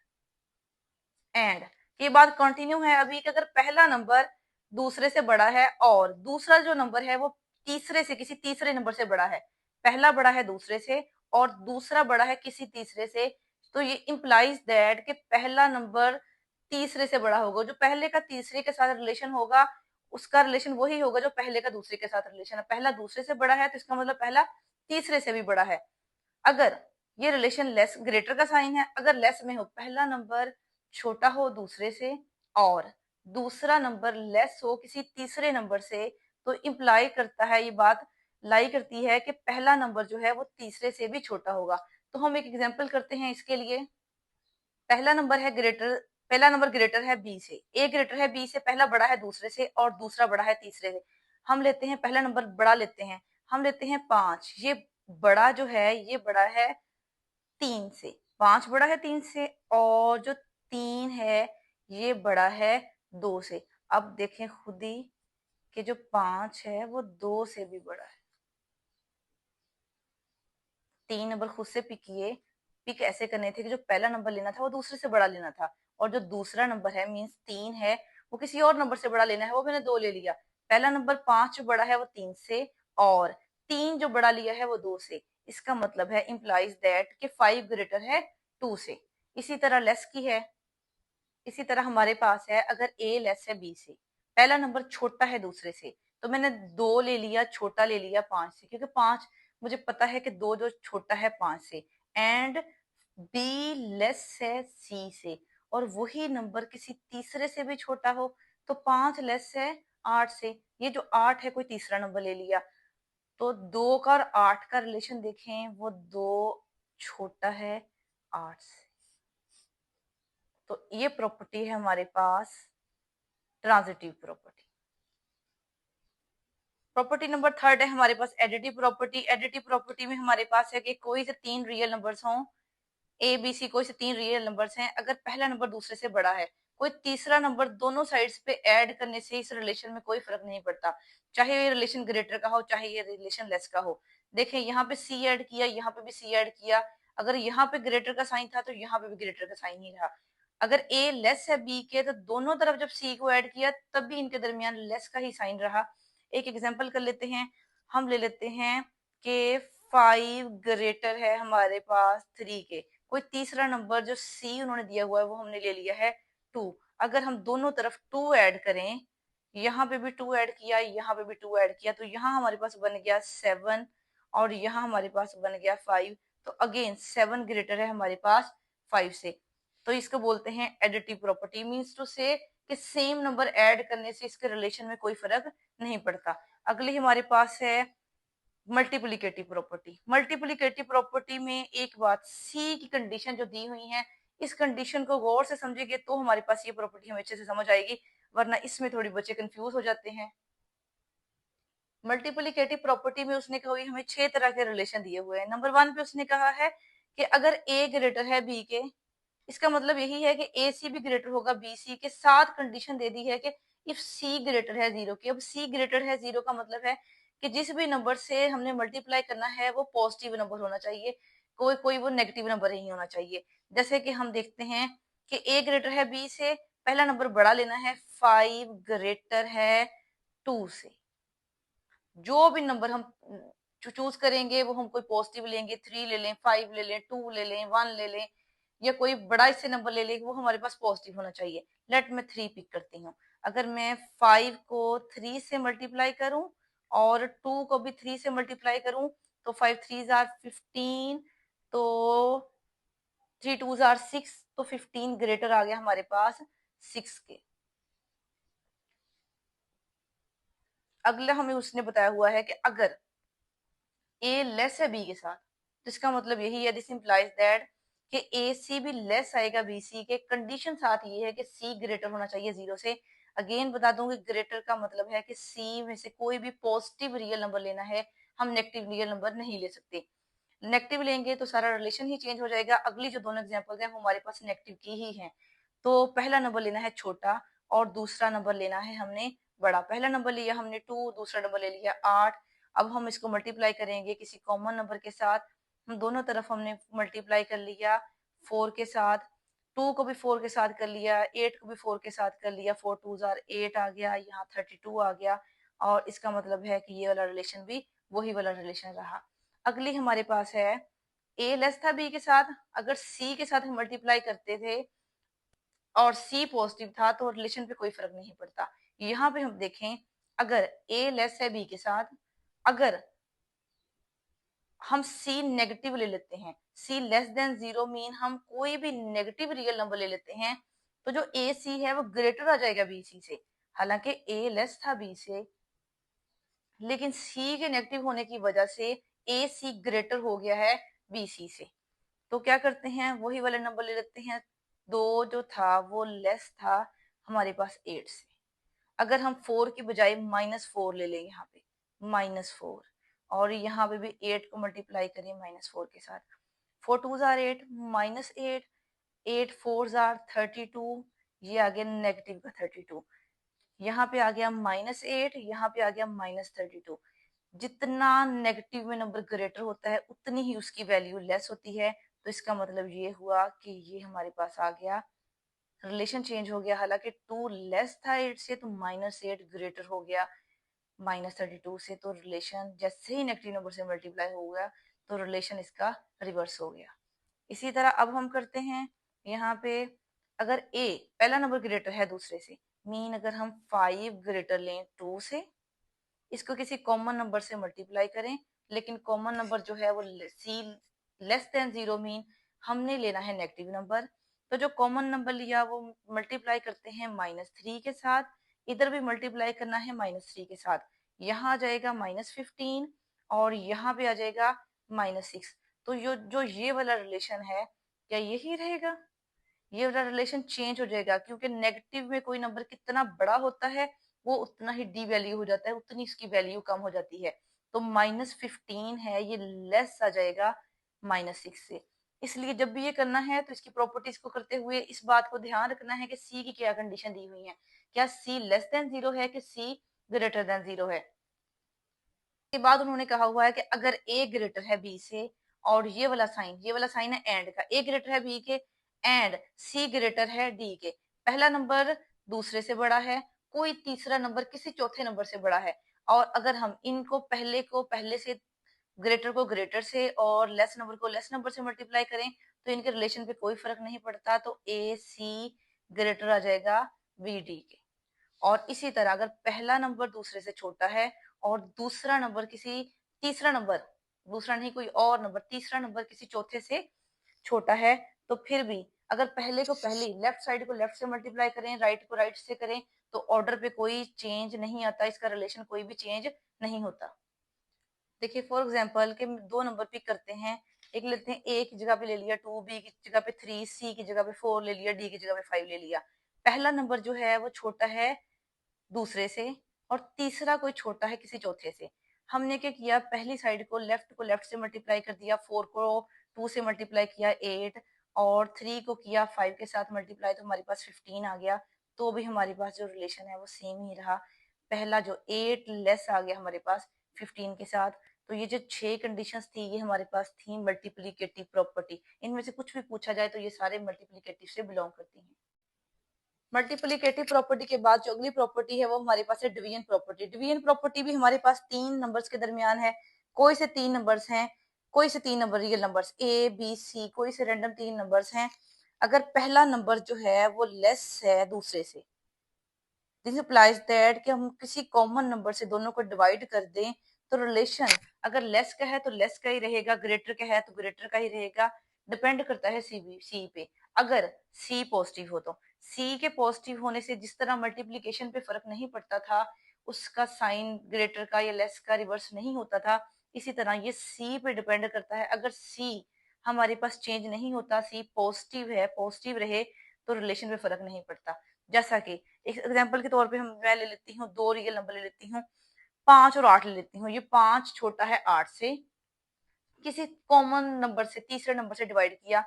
एंड ये बात कंटिन्यू है अभी कि अगर पहला नंबर दूसरे से बड़ा है और दूसरा जो नंबर है वो तीसरे से, किसी तीसरे नंबर से बड़ा है, पहला बड़ा है दूसरे से और दूसरा बड़ा है किसी तीसरे से, तो ये इंप्लाइज दैट कि पहला नंबर तीसरे से बड़ा होगा। जो पहले का तीसरे के साथ रिलेशन होगा उसका रिलेशन वही होगा जो पहले का दूसरे के साथ रिलेशन है। पहला दूसरे से बड़ा है तो इसका मतलब पहला तीसरे से भी बड़ा है। अगर ये रिलेशन लेस ग्रेटर का साइन है, अगर लेस में हो पहला नंबर छोटा हो दूसरे से और दूसरा नंबर लेस हो किसी तीसरे नंबर से, तो इम्प्लाई करता है, ये बात लाई करती है कि पहला नंबर जो है वो तीसरे से भी छोटा होगा। तो हम एक एग्जांपल करते हैं इसके लिए। पहला नंबर ग्रेटर है बी से, ए ग्रेटर है बी से, पहला बड़ा है दूसरे से और दूसरा बड़ा है तीसरे से। हम लेते हैं पहला नंबर बड़ा लेते हैं, हम लेते हैं 5। ये बड़ा जो है ये बड़ा है तीन से, पांच बड़ा है तीन से, और जो तीन है ये बड़ा है दो से। अब देखें खुद ही कि जो 5 है वो 2 से भी बड़ा है। 3 नंबर खुद से पिक किए, पिक ऐसे करने थे कि जो पहला नंबर लेना था वो दूसरे से बड़ा लेना था, और जो दूसरा नंबर है मीन्स 3 है वो किसी और नंबर से बड़ा लेना है, वो मैंने 2 ले लिया। पहला नंबर 5 जो बड़ा है वो 3 से, और 3 जो बड़ा लिया है वो 2 से। इसका मतलब है इम्प्लाइज दैट कि 5 ग्रेटर है 2 से। इसी तरह लेस की है, इसी तरह हमारे पास है अगर ए लेस है बी से, पहला नंबर छोटा है दूसरे से, तो मैंने 2 ले लिया, छोटा ले लिया 5 से, क्योंकि 5 मुझे पता है कि 2 जो छोटा है 5 से, एंड बी लेस है सी से, और वही नंबर किसी तीसरे से भी छोटा हो, तो 5 लेस है 8 से। ये जो 8 है कोई तीसरा नंबर ले लिया, तो 2 का और 8 का रिलेशन देखें, वो 2 छोटा है 8 से। तो ये प्रॉपर्टी है हमारे पास ट्रांजिटिव प्रॉपर्टी। प्रॉपर्टी नंबर 3 है हमारे पास एडिटिव प्रॉपर्टी। एडिटिव प्रॉपर्टी में हमारे पास है कि कोई से 3 रियल नंबर्स हों, ए बी सी कोई से 3 रियल नंबर्स हैं, अगर पहला नंबर दूसरे से बड़ा है, कोई तीसरा नंबर दोनों साइड्स पे ऐड करने से इस रिलेशन में कोई फर्क नहीं पड़ता, चाहे ये रिलेशन ग्रेटर का हो चाहे ये रिलेशन लेस का हो। देखें यहाँ पे सी ऐड किया, यहाँ पे भी सी ऐड किया, अगर यहाँ पे ग्रेटर का साइन था तो यहाँ पे भी ग्रेटर का साइन ही रहा। अगर ए लेस है बी के, तो दोनों तरफ जब सी को ऐड किया तब भी इनके दरमियान लेस का ही साइन रहा। एक एग्जांपल कर लेते हैं, हम ले लेते हैं कि 5 ग्रेटर है हमारे पास 3 के, कोई तीसरा नंबर जो सी उन्होंने दिया हुआ है वो हमने ले लिया है 2। अगर हम दोनों तरफ 2 ऐड करें, यहाँ पे भी 2 ऐड किया, यहाँ पे भी 2 ऐड किया, तो यहाँ हमारे पास बन गया 7, और यहाँ हमारे पास बन गया 5। तो अगेन 7 ग्रेटर है हमारे पास 5 से। तो इसको बोलते हैं एडिटिव प्रॉपर्टी, मीन्स टू से कि सेम नंबर ऐड करने से इसके रिलेशन में कोई फर्क नहीं पड़ता। अगली हमारे पास है मल्टीप्लिकेटिव प्रॉपर्टी। मल्टीप्लिकेटिव प्रॉपर्टी में एक बात, सी की कंडीशन जो दी हुई है, इस कंडीशन को गौर से समझेंगे तो हमारे पास ये प्रॉपर्टी हमें अच्छे से समझ आएगी, वरना इसमें थोड़ी बच्चे कंफ्यूज हो जाते हैं। मल्टीप्लिकेटिव प्रॉपर्टी में उसने कहा हमें 6 तरह के रिलेशन दिए हुए हैं। नंबर 1 पे उसने कहा है कि अगर ए ग्रेटर है बी के, इसका मतलब यही है कि ए सी भी ग्रेटर होगा बी सी के, साथ कंडीशन दे दी है कि इफ सी ग्रेटर है 0 की। अब सी ग्रेटर है 0 का मतलब है कि जिस भी नंबर से हमने मल्टीप्लाई करना है वो पॉजिटिव नंबर होना चाहिए, कोई कोई वो नेगेटिव नंबर नहीं होना चाहिए। जैसे कि हम देखते हैं कि ए ग्रेटर है बी से, पहला नंबर बड़ा लेना है, 5 ग्रेटर है 2 से। जो भी नंबर हम चूज करेंगे वो हम कोई पॉजिटिव लेंगे, 3 ले लें, 5 ले लें, 2 ले लें, 1 ले लें, या कोई बड़ा इससे नंबर ले लें, वो हमारे पास पॉजिटिव होना चाहिए। लेट मैं 3 पिक करती हूँ। अगर मैं 5 को 3 से मल्टीप्लाई करूं और 2 को भी 3 से मल्टीप्लाई करूं, तो 5 3 आर 15, तो 3 2 आर 6, तो 15 ग्रेटर आ गया हमारे पास 6 के। अगला हमें उसने बताया हुआ है कि अगर ए लेस है बी के साथ, तो इसका मतलब यही है, दिस इंप्लाइज दैट कि ए सी भी लेस आएगा बी सी के। कंडीशन साथ ये है कि सी ग्रेटर होना चाहिए 0 से। अगेन बता दूं कि ग्रेटर का मतलब है कि सी में से कोई भी पॉजिटिव रियल नंबर लेना है, हम नेगेटिव रियल नंबर नहीं ले सकते। नेगेटिव लेंगे तो सारा रिलेशन ही चेंज हो जाएगा। अगली जो दोनों एग्जांपल्स हैं वो हमारे पास नेगेटिव की ही हैं। तो पहला नंबर लेना है छोटा और दूसरा नंबर लेना है हमने बड़ा। पहला नंबर लिया हमने 2, दूसरा नंबर ले लिया 8। अब हम इसको मल्टीप्लाई करेंगे किसी कॉमन नंबर के साथ। हम दोनों तरफ हमने मल्टीप्लाई कर लिया 4 के साथ, 2 को भी 4 के साथ कर लिया, 8 को भी 4 के साथ कर लिया, 4 2 8 आ गया, यहाँ 32 आ गया, और इसका मतलब है कि ये वाला रिलेशन भी वही वाला रिलेशन रहा। अगली हमारे पास है ए लेस था बी के साथ, अगर सी के साथ हम मल्टीप्लाई करते थे और सी पॉजिटिव था तो रिलेशन पे कोई फर्क नहीं पड़ता। यहाँ पे हम देखें, अगर ए लेस है बी के साथ, अगर हम सी नेगेटिव ले लेते हैं, सी लेस देन 0 मीन हम कोई भी नेगेटिव रियल नंबर ले लेते हैं, तो जो ए सी है वो ग्रेटर आ जाएगा बी सी से। हालांकि ए लेस था बी से, लेकिन सी के नेगेटिव होने की वजह से ए सी ग्रेटर हो गया है बी सी से। तो क्या करते हैं, वही वाला नंबर ले लेते हैं। 2 जो था वो लेस था हमारे पास 8 से। अगर हम 4 की बजाय -4 ले लें, यहाँ पे -4, और यहाँ पे भी 8 को मल्टीप्लाई करें -4 के साथ, 4 2 8, -8, 8 4 32, ये आ गया नेगेटिव का 32। यहाँ पे आ गया -8, यहाँ पे आ गया -32। जितना नेगेटिव में नंबर ग्रेटर होता है उतनी ही उसकी वैल्यू लेस होती है। तो इसका मतलब ये हुआ कि ये हमारे पास आ गया, रिलेशन चेंज हो गया। हालांकि 2 लेस था 8 से, तो -8 ग्रेटर हो गया -32 से। तो रिलेशन जैसे ही नेगेटिव नंबर से मल्टीप्लाई हो गया तो रिलेशन इसका रिवर्स हो गया। इसी तरह अब हम करते हैं यहाँ पे, अगर ए पहला नंबर ग्रेटर है दूसरे से, मीन अगर हम 5 ग्रेटर लें 2 से, इसको किसी कॉमन नंबर से मल्टीप्लाई करें, लेकिन कॉमन नंबर जो है वो सी लेस देन 0, मीन हमने लेना है नेगेटिव नंबर। तो जो कॉमन नंबर लिया वो मल्टीप्लाई करते हैं -3 के साथ, इधर भी मल्टीप्लाई करना है -3 के साथ। यहाँ आ जाएगा -15 और यहाँ पे आ जाएगा -6। तो जो ये वाला रिलेशन है, क्या यही रहेगा? ये वाला रिलेशन चेंज हो जाएगा, क्योंकि नेगेटिव में कोई नंबर कितना बड़ा होता है वो उतना ही डी वैल्यू हो जाता है, उतनी इसकी वैल्यू कम हो जाती है। तो -15 है, ये लेस आ जाएगा -6 से। इसलिए जब भी ये करना है तो इसकी प्रॉपर्टीज को करते हुए इस बात को ध्यान रखना है कि सी की क्या कंडीशन दी हुई है, क्या सी लेस देन 0 है कि सी ग्रेटर देन 0 है। के बाद उन्होंने कहा हुआ है कि अगर ए ग्रेटर है बी से, और ये वाला साइन है एंड का, ए ग्रेटर है बी के एंड सी ग्रेटर है डी के, पहला नंबर दूसरे से बड़ा है, कोई तीसरा नंबर किसी चौथे नंबर से बड़ा है, और अगर हम इनको पहले से, ग्रेटर को ग्रेटर से और लेस नंबर को लेस नंबर से मल्टीप्लाई करें तो इनके रिलेशन पे कोई फर्क नहीं पड़ता। तो ए सी ग्रेटर आ जाएगा बी डी के। और इसी तरह अगर पहला नंबर दूसरे से छोटा है और दूसरा नंबर किसी तीसरा नंबर, दूसरा नहीं कोई और नंबर, तीसरा नंबर किसी चौथे से छोटा है, तो फिर भी अगर पहले को पहले लेफ्ट साइड को लेफ्ट से मल्टीप्लाई करें, राइट को राइट से करें, तो ऑर्डर पे कोई चेंज नहीं आता, इसका रिलेशन कोई भी चेंज नहीं होता। देखिए फॉर एग्जाम्पल के दो नंबर पिक करते हैं, एक लेते हैं ए की जगह पे ले लिया 2, बी की जगह पे 3, सी की जगह पे 4 ले लिया, डी की जगह पे 5 ले लिया। पहला नंबर जो है वो छोटा है दूसरे से और तीसरा कोई छोटा है किसी चौथे से। हमने क्या किया, पहली साइड को लेफ्ट से मल्टीप्लाई कर दिया, 4 को 2 से मल्टीप्लाई किया 8, और 3 को किया 5 के साथ मल्टीप्लाई, तो हमारे पास 15 आ गया। तो भी हमारे पास जो रिलेशन है वो सेम ही रहा। पहला जो 8 लेस आ गया हमारे पास 15 के साथ। तो ये जो 6 कंडीशंस थी ये हमारे पास थी मल्टीप्लिकेटिव प्रॉपर्टी। इनमें से कुछ भी पूछा जाए तो ये सारे मल्टीप्लिकेटिव से बिलोंग करती हैं। मल्टीप्लिकेटिव प्रॉपर्टी के बाद जो अगली प्रॉपर्टी है वो हमारे पास है डिवीजन प्रॉपर्टी। डिवीजन प्रॉपर्टी भी हमारे पास 3 नंबर्स के दरमियान है, कोई से 3 नंबर्स हैं, कोई से 3 number real numbers a b c, कोई से रैंडम 3 नंबर्स हैं। अगर पहला नंबर जो है वो लेस है दूसरे से, दिस इम्प्लाइज दैट कि हम किसी कॉमन नंबर से दोनों को डिवाइड कर दें, तो रिलेशन अगर लेस का है तो लेस का ही रहेगा, ग्रेटर का है तो ग्रेटर का ही रहेगा। डिपेंड करता है सी पे। अगर सी पॉजिटिव हो तो सी के पॉजिटिव होने से जिस तरह मल्टीप्लीकेशन पे फर्क नहीं पड़ता था, उसका साइन ग्रेटर का या लेस का रिवर्स नहीं होता था, इसी तरह ये सी पे डिपेंड करता है। अगर सी हमारे पास चेंज नहीं होता, सी पॉजिटिव है, पॉजिटिव रहे, तो रिलेशन पे फर्क नहीं पड़ता। जैसा कि एक एग्जाम्पल के तौर पे मैं ले लेती हूँ, दो रियल नंबर ले लेती हूँ, 5 और 8 ले लेती हूँ। ये 5 छोटा है 8 से, किसी कॉमन नंबर से तीसरे नंबर से डिवाइड किया,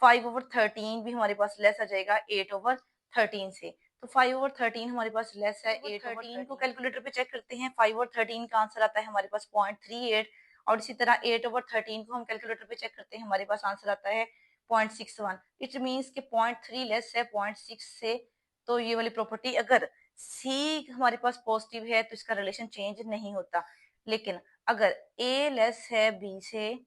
5/13 भी हमारे पास लेस आ जाएगा 8/13 से। तो 5/13 हमारे पास लेस है 8/13 को कैलकुलेटर पे चेक करते हैं, 5/13 का आंसर आता है हमारे पास 0.38। और इसी तरह 8/13 को हम कैलकुलेटर पे चेक करते हैं, हमारे पास आंसर आता है 0.61। इट मीन्स के 0.3 लेस है 0.6 से। तो ये वाली प्रॉपर्टी, अगर सी हमारे पास पॉजिटिव है तो इसका रिलेशन चेंज नहीं होता, लेकिन अगर ए लेस है बी से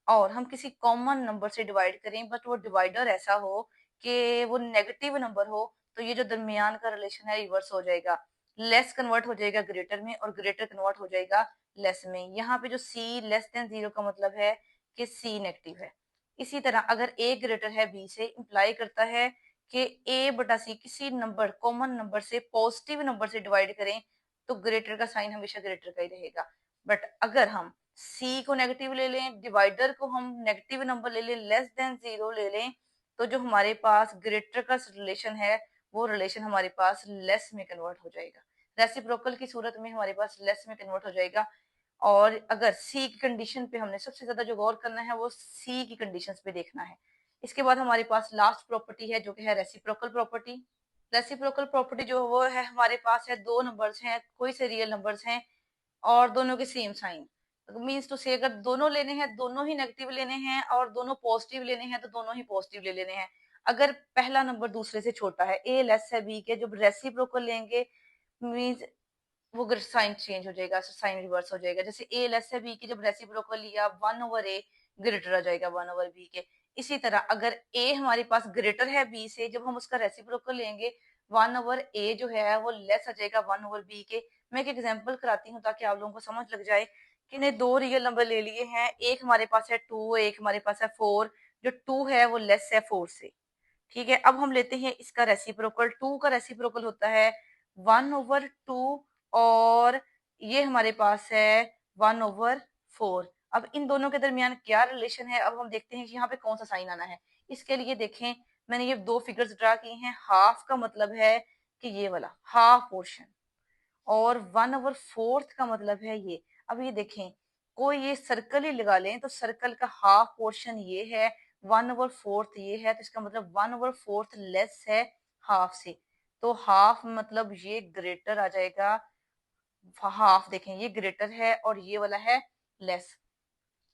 और हम किसी कॉमन नंबर से डिवाइड करें, बट वो डिवाइडर ऐसा हो कि वो नेगेटिव नंबर हो, तो ये जो दरमियान का रिलेशन है रिवर्स हो जाएगा, लेस कन्वर्ट हो जाएगा ग्रेटर में और ग्रेटर कन्वर्ट हो जाएगा लेस में। यहाँ पे जो सी लेस देन 0 का मतलब है कि सी नेगेटिव है। इसी तरह अगर ए ग्रेटर है बी से, इंप्लाई करता है कि ए बटा सी किसी नंबर कॉमन नंबर से पॉजिटिव नंबर से डिवाइड करें तो ग्रेटर का साइन हमेशा ग्रेटर का ही रहेगा। बट अगर हम सी को नेगेटिव ले लें, डिवाइडर को हम नेगेटिव नंबर ले लें, लेस देन 0 ले लें, तो जो हमारे पास ग्रेटर का रिलेशन है वो रिलेशन हमारे पास लेस में कन्वर्ट हो जाएगा। रेसिप्रोकल की सूरत में हमारे पास लेस में कन्वर्ट हो जाएगा। और अगर सी की कंडीशन पे हमने सबसे ज्यादा जो गौर करना है वो सी की कंडीशंस पे देखना है। इसके बाद हमारे पास लास्ट प्रॉपर्टी है जो कि है रेसिप्रोकल प्रॉपर्टी। रेसिप्रोकल प्रॉपर्टी जो वो है हमारे पास है, दो नंबर्स हैं, कोई से रियल नंबर्स हैं और दोनों के सेम साइन, मीन्स टू से अगर दोनों लेने हैं, दोनों ही नेगेटिव लेने हैं और दोनों पॉजिटिव लेने हैं तो दोनों ही पॉजिटिव ले लेने हैं। अगर पहला नंबर दूसरे से छोटा है, ए लेस है बी के, जब रेसिप्रोकल लेंगे मीन्स वो साइन चेंज हो जाएगा, साइन रिवर्स हो जाएगा। जैसे ए लेस है बी की जब रेसिप्रोकल लिया, 1/a ग्रेटर आ जाएगा 1/b के। इसी तरह अगर ए हमारे पास ग्रेटर है बी से, जब हम उसका रेसिप्रोकल लेंगे 1/a जो है वो लेस आ जाएगा 1/b के। मैं एक एग्जांपल कराती हूँ ताकि आप लोगों को समझ लग जाए कि ने दो रियल नंबर ले लिए हैं, एक हमारे पास है 2, एक हमारे पास है 4। जो 2 है वो लेस है 4 से, ठीक है। अब हम लेते हैं इसका रेसिप्रोकल, 2 का रेसिप्रोकल होता है 1/2 और ये हमारे पास है 1/4। अब इन दोनों के दरमियान क्या रिलेशन है, अब हम देखते हैं कि यहाँ पे कौन सा साइन आना है। इसके लिए देखें, मैंने ये दो फिगर्स ड्रा की हैं। हाफ का मतलब है कि ये वाला हाफ पोर्शन, और 1/4 का मतलब है ये। अब ये देखें, कोई ये सर्कल ही लगा लें तो सर्कल का हाफ पोर्शन ये है, 1/4 ये है, तो इसका मतलब 1/4 लेस है हाफ से। तो हाफ मतलब ये ग्रेटर आ जाएगा। हाफ देखें, ये ग्रेटर है और ये वाला है लेस।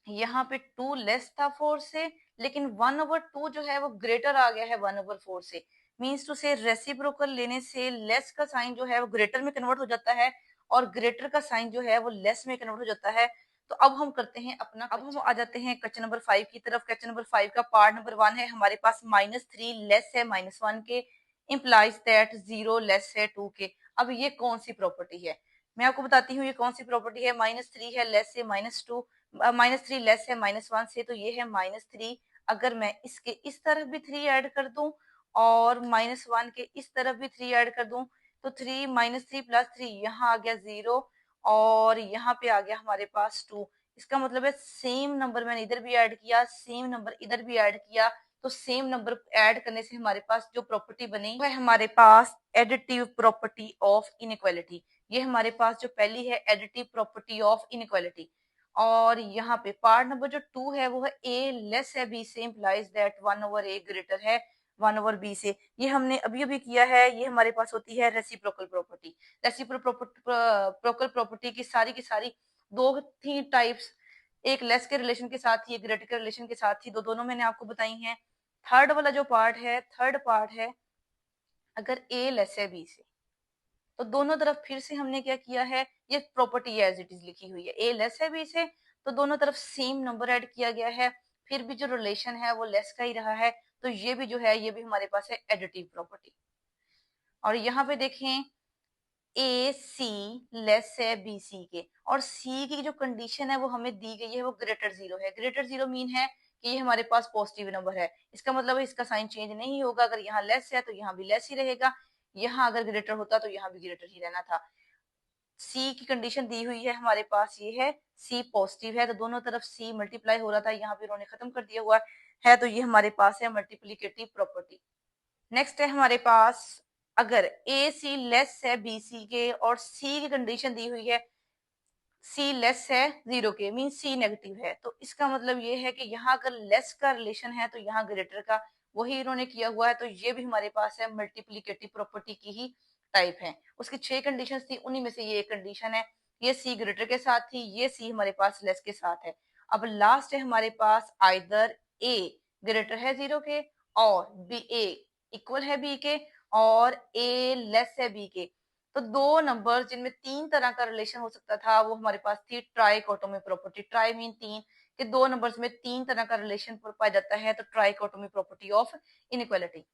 यहाँ पे 2 लेस था 4 से, लेकिन 1/2 जो है वो ग्रेटर आ गया है 1/4 से। मीन्स टू से रेसिप्रोकल लेने से लेस का साइन जो है वो ग्रेटर में कन्वर्ट हो जाता है और ग्रेटर का साइन जो है वो लेस में कन्वर्ट हो जाता है। तो अब हम करते हैं अपना, अब हम आ जाते हैं क्वेश्चन नंबर 5 की तरफ। क्वेश्चन नंबर 5 का पार्ट नंबर 1 है, हमारे पास -3 लेस है -1 के, इम्प्लाइज दैट 0 लेस है 2 के। अब ये कौन सी प्रॉपर्टी है, मैं आपको बताती हूँ ये कौन सी प्रॉपर्टी है। -3 है लेस है -2, -3 लेस है -1 से, तो ये है -3। अगर मैं इसके इस तरफ भी 3 ऐड कर दूं और -1 के इस तरफ भी 3 ऐड कर दूं, तो 3 -3 + 3 यहाँ आ गया 0 और यहाँ पे आ गया हमारे पास 2। इसका मतलब है सेम नंबर मैंने इधर भी ऐड किया, सेम नंबर इधर भी ऐड किया, तो सेम नंबर ऐड करने से हमारे पास जो प्रॉपर्टी बनी वो है हमारे पास एडिटिव प्रॉपर्टी ऑफ इनइक्वालिटी। ये हमारे पास जो पहली है एडिटिव प्रॉपर्टी ऑफ इनइक्वालिटी। और यहाँ पे पार्ट नंबर जो 2 है वो है ए लेस है बी से, इम्प्लाइज दैट 1/a ग्रेटर है 1/b से। ये हमने अभी अभी किया है, ये हमारे पास होती है रेसिप्रोकल प्रॉपर्टी। रेसिप्रोकल प्रॉपर्टी की सारी दो थी टाइप्स, एक लेस के रिलेशन के साथ ही, एक ग्रेटर के रिलेशन के साथ ही, दोनों मैंने आपको बताई हैं। थर्ड वाला जो पार्ट है, थर्ड पार्ट है अगर ए लेस है बी से, तो दोनों तरफ फिर से हमने क्या किया है, ये प्रॉपर्टी एज इट इज लिखी हुई है, ए लेस है बी से, तो दोनों तरफ सेम नंबर ऐड किया गया है, फिर भी जो रिलेशन है वो लेस का ही रहा है, तो ये भी जो है ये भी हमारे पास है एडिटिव प्रॉपर्टी। और यहाँ पे देखें, ए सी लेस है बी सी के, और सी की जो कंडीशन है वो हमें दी गई है वो ग्रेटर 0 है। ग्रेटर 0 मीन है कि ये हमारे पास पॉजिटिव नंबर है, इसका मतलब है इसका साइन चेंज नहीं होगा। अगर यहाँ लेस है तो यहाँ भी लेस ही रहेगा, यहाँ अगर ग्रेटर होता तो यहाँ भी ग्रेटर ही रहना था। सी की कंडीशन दी हुई है हमारे पास, ये है सी पॉजिटिव है, तो दोनों तरफ सी मल्टीप्लाई हो रहा था, यहाँ पे उन्होंने खत्म कर दिया हुआ है, तो ये हमारे पास है मल्टीप्लीकेटिव प्रॉपर्टी। नेक्स्ट है हमारे पास, अगर ए सी लेस है बी सी के और सी की कंडीशन दी हुई है सी लेस है 0 के, मीन सी नेगेटिव है, तो इसका मतलब ये है कि यहाँ अगर लेस का रिलेशन है तो यहाँ ग्रेटर का, वही इन्होंने किया हुआ है, तो ये भी हमारे पास है मल्टीप्लीकेटिव प्रॉपर्टी की ही टाइप है। उसकी 6 कंडीशन थी, उन्हीं में से ये एक कंडीशन है, ये सी ग्रेटर के साथ थी, ये सी हमारे पास लेस के साथ है। अब लास्ट है हमारे पास आइदर ए ग्रेटर है 0 के और बी ए इक्वल है बी के और ए लेस है बी के। तो दो नंबर जिनमें तीन तरह का रिलेशन हो सकता था वो हमारे पास थी ट्राइकोटोमी प्रॉपर्टी। ट्राई मीन तीन, कि दो नंबर्स में तीन तरह का रिलेशन पाया जाता है, तो ट्राइकोटोमी प्रॉपर्टी ऑफ इनइक्वालिटी।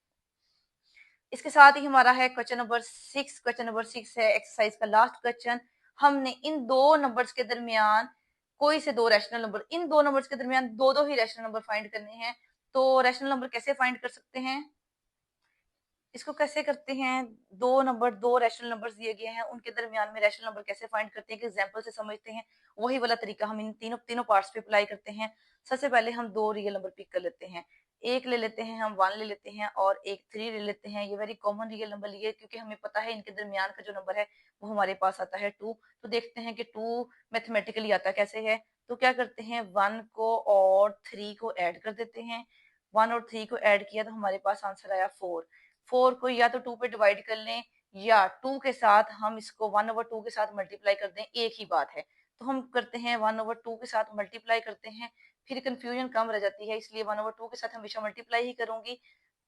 इसके साथ ही हमारा है क्वेश्चन नंबर 6। क्वेश्चन नंबर 6 है एक्सरसाइज का लास्ट क्वेश्चन। हमने इन दो नंबर्स के दरमियान कोई से दो रैशनल नंबर, इन दो नंबर्स के दरमियान दो दो ही रैशनल नंबर फाइंड करने हैं। तो रैशनल नंबर कैसे फाइंड कर सकते हैं, इसको कैसे करते हैं, दो नंबर, दो रैशनल नंबर्स दिए गए हैं, उनके दरमियान में रैशनल नंबर कैसे फाइंड करते हैं, एग्जांपल से समझते हैं। वही वाला तरीका हम इन तीनों तीनों पार्ट्स पे अप्लाई करते हैं। सबसे पहले हम दो रियल नंबर पिक कर लेते हैं, एक ले लेते हैं, हम 1 ले लेते हैं और एक 3 ले लेते हैं। ये वेरी कॉमन रियल नंबर लिए क्योंकि हमें पता है इनके दरमियान का जो नंबर है वो हमारे पास आता है 2। तो देखते हैं कि 2 मैथमेटिकली आता कैसे है। तो क्या करते हैं, 1 को और 3 को ऐड कर देते हैं। 1 और 3 को ऐड किया तो हमारे पास आंसर आया 4। 4 को या तो 2 पे डिवाइड कर लें या 2 के साथ हम इसको 1/2 के साथ मल्टीप्लाई कर दें, एक ही बात है। तो हम करते हैं 1/2 के साथ मल्टीप्लाई करते हैं, फिर कंफ्यूजन कम रह जाती है, इसलिए 1/2 के साथ हमेशा मल्टीप्लाई ही करूंगी।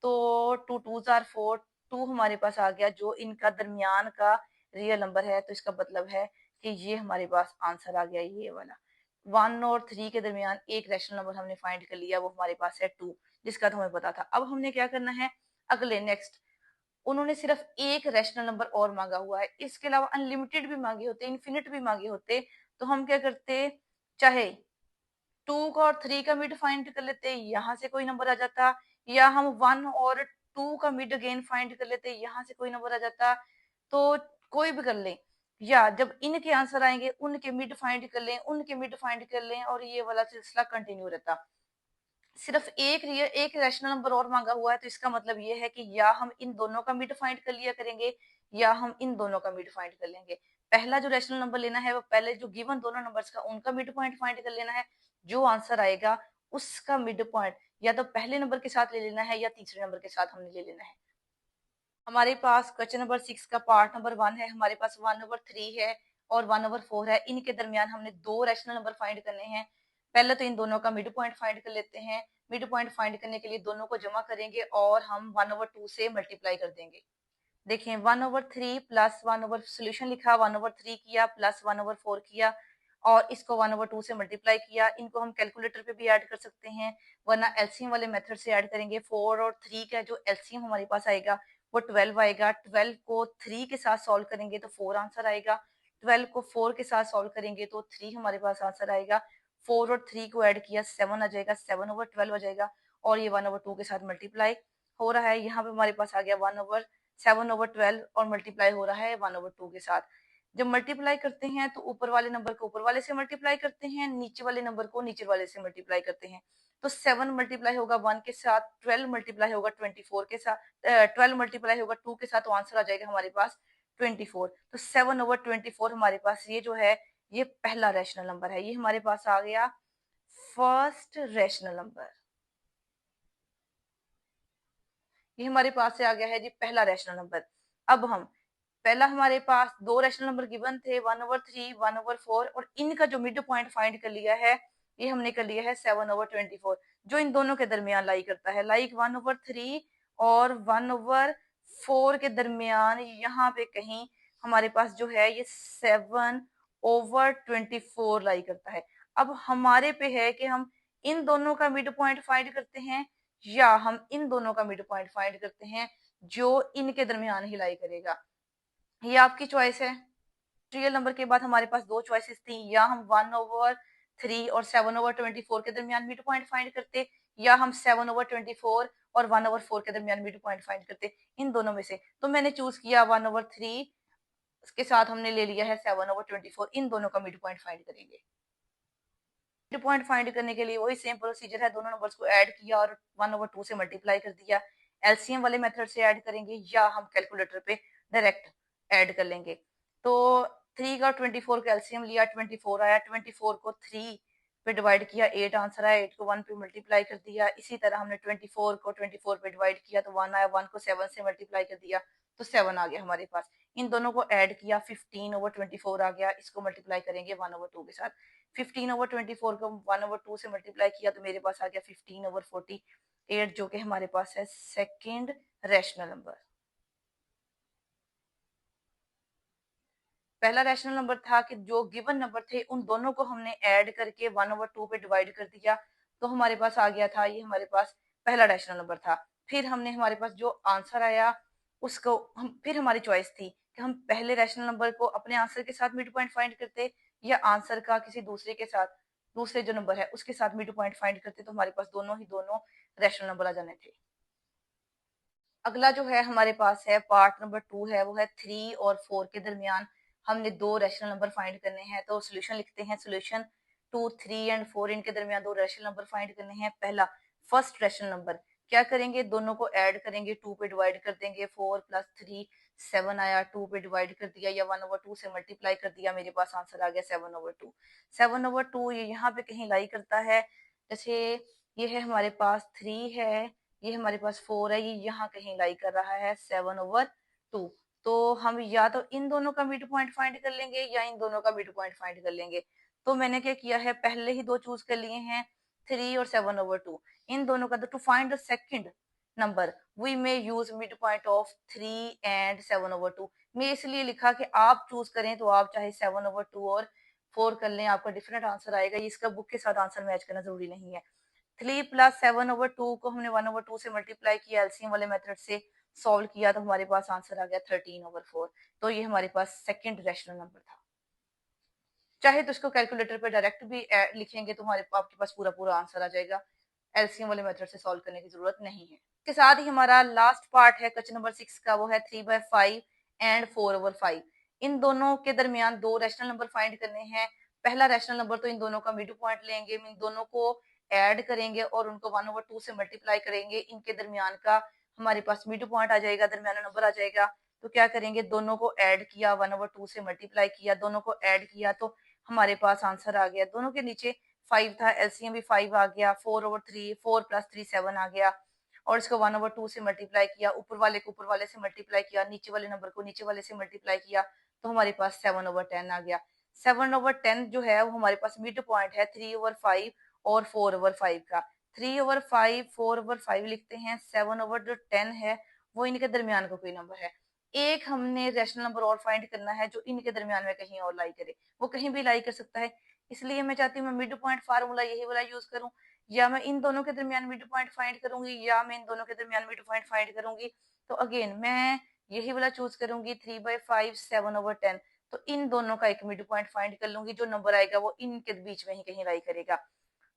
तो 2 2s आर 4, 2 हमारे पास आ गया जो इनका दरमियान का रियल नंबर है। तो इसका मतलब है कि ये हमारे पास आंसर आ गया ये वाला। 1 और 3 के दरमियान एक रैशनल नंबर हमने फाइंड कर लिया, वो हमारे पास है 2, जिसका तो हमें पता था। अब हमने क्या करना है, अगले नेक्स्ट उन्होंने सिर्फ एक रैशनल नंबर और मांगा हुआ है, इसके अलावा अनलिमिटेड भी मांगे होते, इन्फिनिट भी मांगे होते, तो हम क्या करते, चाहे 2 का और 3 का मिड फाइंड कर लेते, यहाँ से कोई नंबर आ जाता, या हम 1 और 2 का मिड अगेन फाइंड कर लेते, यहाँ से कोई नंबर आ जाता। तो कोई भी कर लें, या जब इनके आंसर आएंगे उनके मिड फाइंड कर लें, उनके मिड फाइंड कर लें, और ये वाला सिलसिला कंटिन्यू रहता। सिर्फ एक रैशनल नंबर और मांगा हुआ है, तो इसका मतलब ये है कि या हम इन दोनों का मिड फाइंड कर लिया करेंगे या हम इन दोनों का मिड फाइंड कर लेंगे। पहला जो रैशनल नंबर लेना है वो पहले जो गिवन दोनों नंबर्स का उनका मिड पॉइंट फाइंड कर लेना है, जो आंसर आएगा उसका मिड पॉइंट या तो पहले नंबर के साथ ले लेना है या तीसरे नंबर के साथ हमने ले लेना है। हमारे पास क्वेश्चन नंबर 6 का पार्ट नंबर 1 है, हमारे पास 1/3 है और 1/4 है, इनके दरमियान हमने दो रैशनल नंबर फाइंड करने हैं। पहले तो इन दोनों का मिड पॉइंट फाइंड कर लेते हैं। मिड पॉइंट फाइंड करने के लिए दोनों को जमा करेंगे और हम 1/2 से मल्टीप्लाई कर देंगे। देखें 1/3 प्लस 1 सोल्यूशन लिखा, 1/3 किया प्लस 1/4 किया और इसको 1/2 से मल्टीप्लाई किया। इनको हम कैलकुलेटर पे भी ऐड कर सकते हैं, वरना एलसीएम वाले मेथड से ऐड करेंगे। 4 और 3 का जो एलसीएम हमारे पास आएगा वो 12 आएगा। 12 को 3 के साथ सॉल्व करेंगे तो 4 आंसर आएगा। 12 को 4 के साथ सॉल्व करेंगे तो 3 हमारे पास आंसर आएगा। 4 और 3 को ऐड किया 7 आ जाएगा, 7/12 आ जाएगा और ये 1/2 के साथ मल्टीप्लाई हो रहा है। यहाँ पे हमारे पास आ गया 7/12 और मल्टीप्लाई हो रहा है 1/2 के साथ। जब मल्टीप्लाई करते हैं तो ऊपर वाले नंबर को ऊपर वाले से मल्टीप्लाई करते हैं, नीचे वाले नंबर को नीचे वाले से मल्टीप्लाई करते हैं। तो 7 मल्टीप्लाई होगा 1 के साथ, 12 मल्टीप्लाई होगा 24 के साथ, 12 मल्टीप्लाई होगा 2 के साथ, तो आंसर आ जाएगा हमारे पास 24। तो 7/24 हमारे पास ये जो है ये पहला रैशनल नंबर है, ये हमारे पास आ गया फर्स्ट रैशनल नंबर। ये हमारे पास से आ गया है जी पहला रैशनल नंबर। अब हम पहला हमारे पास दो रैशनल नंबर गिवन थे 1/3 1/4 और इनका जो मिड पॉइंट फाइंड कर लिया है ये हमने कर लिया है 7/24 जो इन दोनों के दरमियान लाई करता है। लाइक 1/3 और 1/4 के दरमियान यहाँ पे कहीं हमारे पास जो है ये 7/24 लाई करता है। अब हमारे पे है कि हम इन दोनों का मिड पॉइंट फाइंड करते हैं या हम इन दोनों का मिड पॉइंट फाइंड करते हैं जो इनके दरमियान ही लाई करेगा। ये आपकी चॉइस है। रियल नंबर के बाद हमारे पास दो चॉइसेस थी, या हम 1/3 और 7/24 के दरमियान मिड पॉइंट फाइंड करते या हम 7/24 और 1/4 के दरमियान मिड पॉइंट फाइंड करते, इन दोनों में से। तो मैंने चूज किया 1/3 के साथ हमने ले लिया है 7/24, इन दोनों का मिड पॉइंट फाइंड करेंगे। मिड पॉइंट फाइंड करने के लिए वही सेम प्रोसीजर है, दोनों नंबर्स को ऐड किया और 1/2 से मल्टीप्लाई कर दिया। एलसीएम वाले मेथड से ऐड करेंगे या हम कैलकुलेटर पे डायरेक्ट ऐड कर लेंगे। तो 3 का 24 का एलसीएम लिया, 24 आया, 24 को 3 पे डिवाइड किया, 8 आंसर आया, 8 को 1 पे मल्टीप्लाई कर दिया। इसी तरह हमने 24 को 24 पे डिवाइड किया तो 1 आया, 1 को 7 से मल्टीप्लाई कर दिया तो 7 आ गया हमारे पास। इन दोनों को ऐड किया 15/24 आ गया, इसको मल्टीप्लाई करेंगे 1/2 के साथ। 15/24 को 1/2 से मल्टीप्लाई किया तो मेरे पास आ गया 15/48 जो कि हमारे पास है सेकेंड रैशनल नंबर। पहला रैशनल नंबर था कि जो गिवन नंबर थे उन दोनों को हमने ऐड करके 1/2 पे डिवाइड कर दिया तो हमारे पास आ गया था, ये हमारे पास पहला रैशनल नंबर था। फिर हमने हमारे पास जो आंसर आया उसको हम फिर हमारी चॉइस थी कि हम पहले रैशनल नंबर को अपने आंसर के साथ मिड पॉइंट फाइंड करते या आंसर का किसी दूसरे के साथ, दूसरे जो नंबर है उसके साथ मिड पॉइंट फाइंड करते, तो हमारे पास दोनों रैशनल नंबर आ जाने थे। अगला जो है हमारे पास है पार्ट नंबर 2 है, वो है 3 और 4 के दरमियान हमने दो रैशनल नंबर फाइंड करने हैं। तो सोल्यूशन लिखते हैं, सोल्यूशन 2 3 एंड 4 इनके दरमियान दो रैशनल नंबर फाइंड करने हैं। पहला फर्स्ट रैशनल नंबर क्या करेंगे, दोनों को ऐड करेंगे, 2 पे डिवाइड कर देंगे, 4 + 3 7 आया, 2 पे डिवाइड कर दिया या 1/2 से मल्टीप्लाई कर दिया, मेरे पास आंसर आ गया 7/2। 7/2 ये यहाँ पे कहीं लाई करता है, जैसे ये है हमारे पास 3 है, ये हमारे पास 4 है, ये यहाँ कहीं लाई कर रहा है 7/2। तो हम या तो इन दोनों का मिड पॉइंट फाइंड कर लेंगे या इन दोनों का मिड पॉइंट फाइंड कर लेंगे। तो मैंने क्या किया है, पहले ही दो चूज कर लिए हैं, 3 और 7/2। इन दोनों का to find the second number we may use mid point of 3 and 7/2। मैं इसलिए लिखा कि आप चूज करें तो आप चाहे 7/2 और 4 कर लें, आपका डिफरेंट आंसर आएगा। इसका बुक के साथ आंसर मैच करना जरूरी नहीं है। 3 + 7/2 को हमने 1/2 से मल्टीप्लाई किया, एलसीएम वाले मेथड से सॉल्व किया, तो हमारे पास आंसर आ गया 13/4। तो ये हमारे पास सेकंड रैशनल नंबर था। चाहे तो इसको कैलकुलेटर पे डायरेक्ट भी लिखेंगे तो हमारे आपके पास पूरा पूरा आंसर आ जाएगा, एलसीएम वाले मेथड से सॉल्व करने की जरूरत नहीं है। इसके साथ ही हमारा लास्ट पार्ट है क्वेश्चन नंबर 6 का, वो है 3/5 एंड 4/5। इन दोनों के दरमियान दो रैशनल नंबर फाइंड करने हैं। पहला रैशनल नंबर तो इन दोनों का मिड पॉइंट लेंगे, इन दोनों को ऐड करेंगे और उनको 1/2 से मल्टीप्लाई करेंगे। इनके दरमियान का हमारे पास मिड पॉइंट आ जाएगा, दरमियाना नंबर आ जाएगा। तो क्या करेंगे, दोनों को ऐड किया, 1/2 से मल्टीप्लाई किया, दोनों को ऐड किया, तो हमारे पास आंसर आ गया। दोनों के नीचे 5 था, एलसीएम भी 5 आ गया, 4/3, 4 + 3 7 आ गया। और इसको 1/2 से मल्टीप्लाई किया, ऊपर वाले को ऊपर वाले से मल्टीप्लाई किया, नीचे वाले नंबर को नीचे वाले से मल्टीप्लाई किया, तो हमारे पास 7/10 आ गया। 7/10 जो है वो हमारे पास मिड पॉइंट है 3/5 और 4/5 का। 3/5, 4/5 लिखते हैं, 7/10 है वो इनके दरमियान का कोई नंबर है। एक हमने रैशनल नंबर और फाइंड करना है जो इनके दरमियान में कहीं और लाई करे, वो कहीं भी लाई कर सकता है। इसलिए मैं चाहती हूँ मैं मिड पॉइंट फार्मूला यही वाला यूज करूं, या मैं इन दोनों के दरमियान मिड पॉइंट फाइंड करूंगी, या मैं इन दोनों के दरमियान मिड पॉइंट फाइंड करूंगी। तो अगेन मैं यही वाला चूज करूंगी, 3/5, 7/10। तो इन दोनों का एक मिड पॉइंट फाइंड कर लूंगी, जो नंबर आएगा वो इनके बीच में ही कहीं लाई करेगा।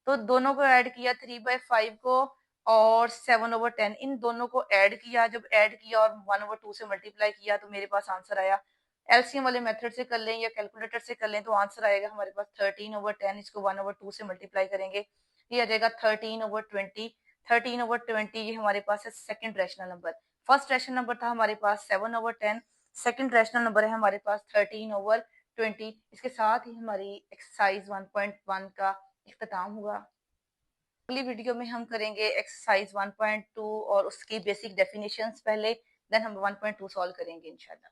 तो दोनों को ऐड किया, 3/5 को और 7/10, इन दोनों को ऐड किया। जब ऐड किया और 1/2 से मल्टीप्लाई किया तो मेरे पास आंसर आया। एलसीएम वाले मेथड से कर लें या कैलकुलेटर से कर लें तो आंसर आएगा हमारे पास 13/10। इसको 1/2 से मल्टीप्लाई करेंगे, ये आ जाएगा 13/20। 13/20 ये हमारे पास है second rational number. First rational number था हमारे पास 7/10, सेकंड रैशनल नंबर है हमारे पास 13/20। इसके साथ ही हमारी एक्सरसाइज 1.1 का इख्तिताम हुआ। अगली वीडियो में हम करेंगे एक्सरसाइज 1.2 और उसकी बेसिक डेफिनेशंस पहले, देन हम 1.2 सॉल्व करेंगे इंशाल्लाह।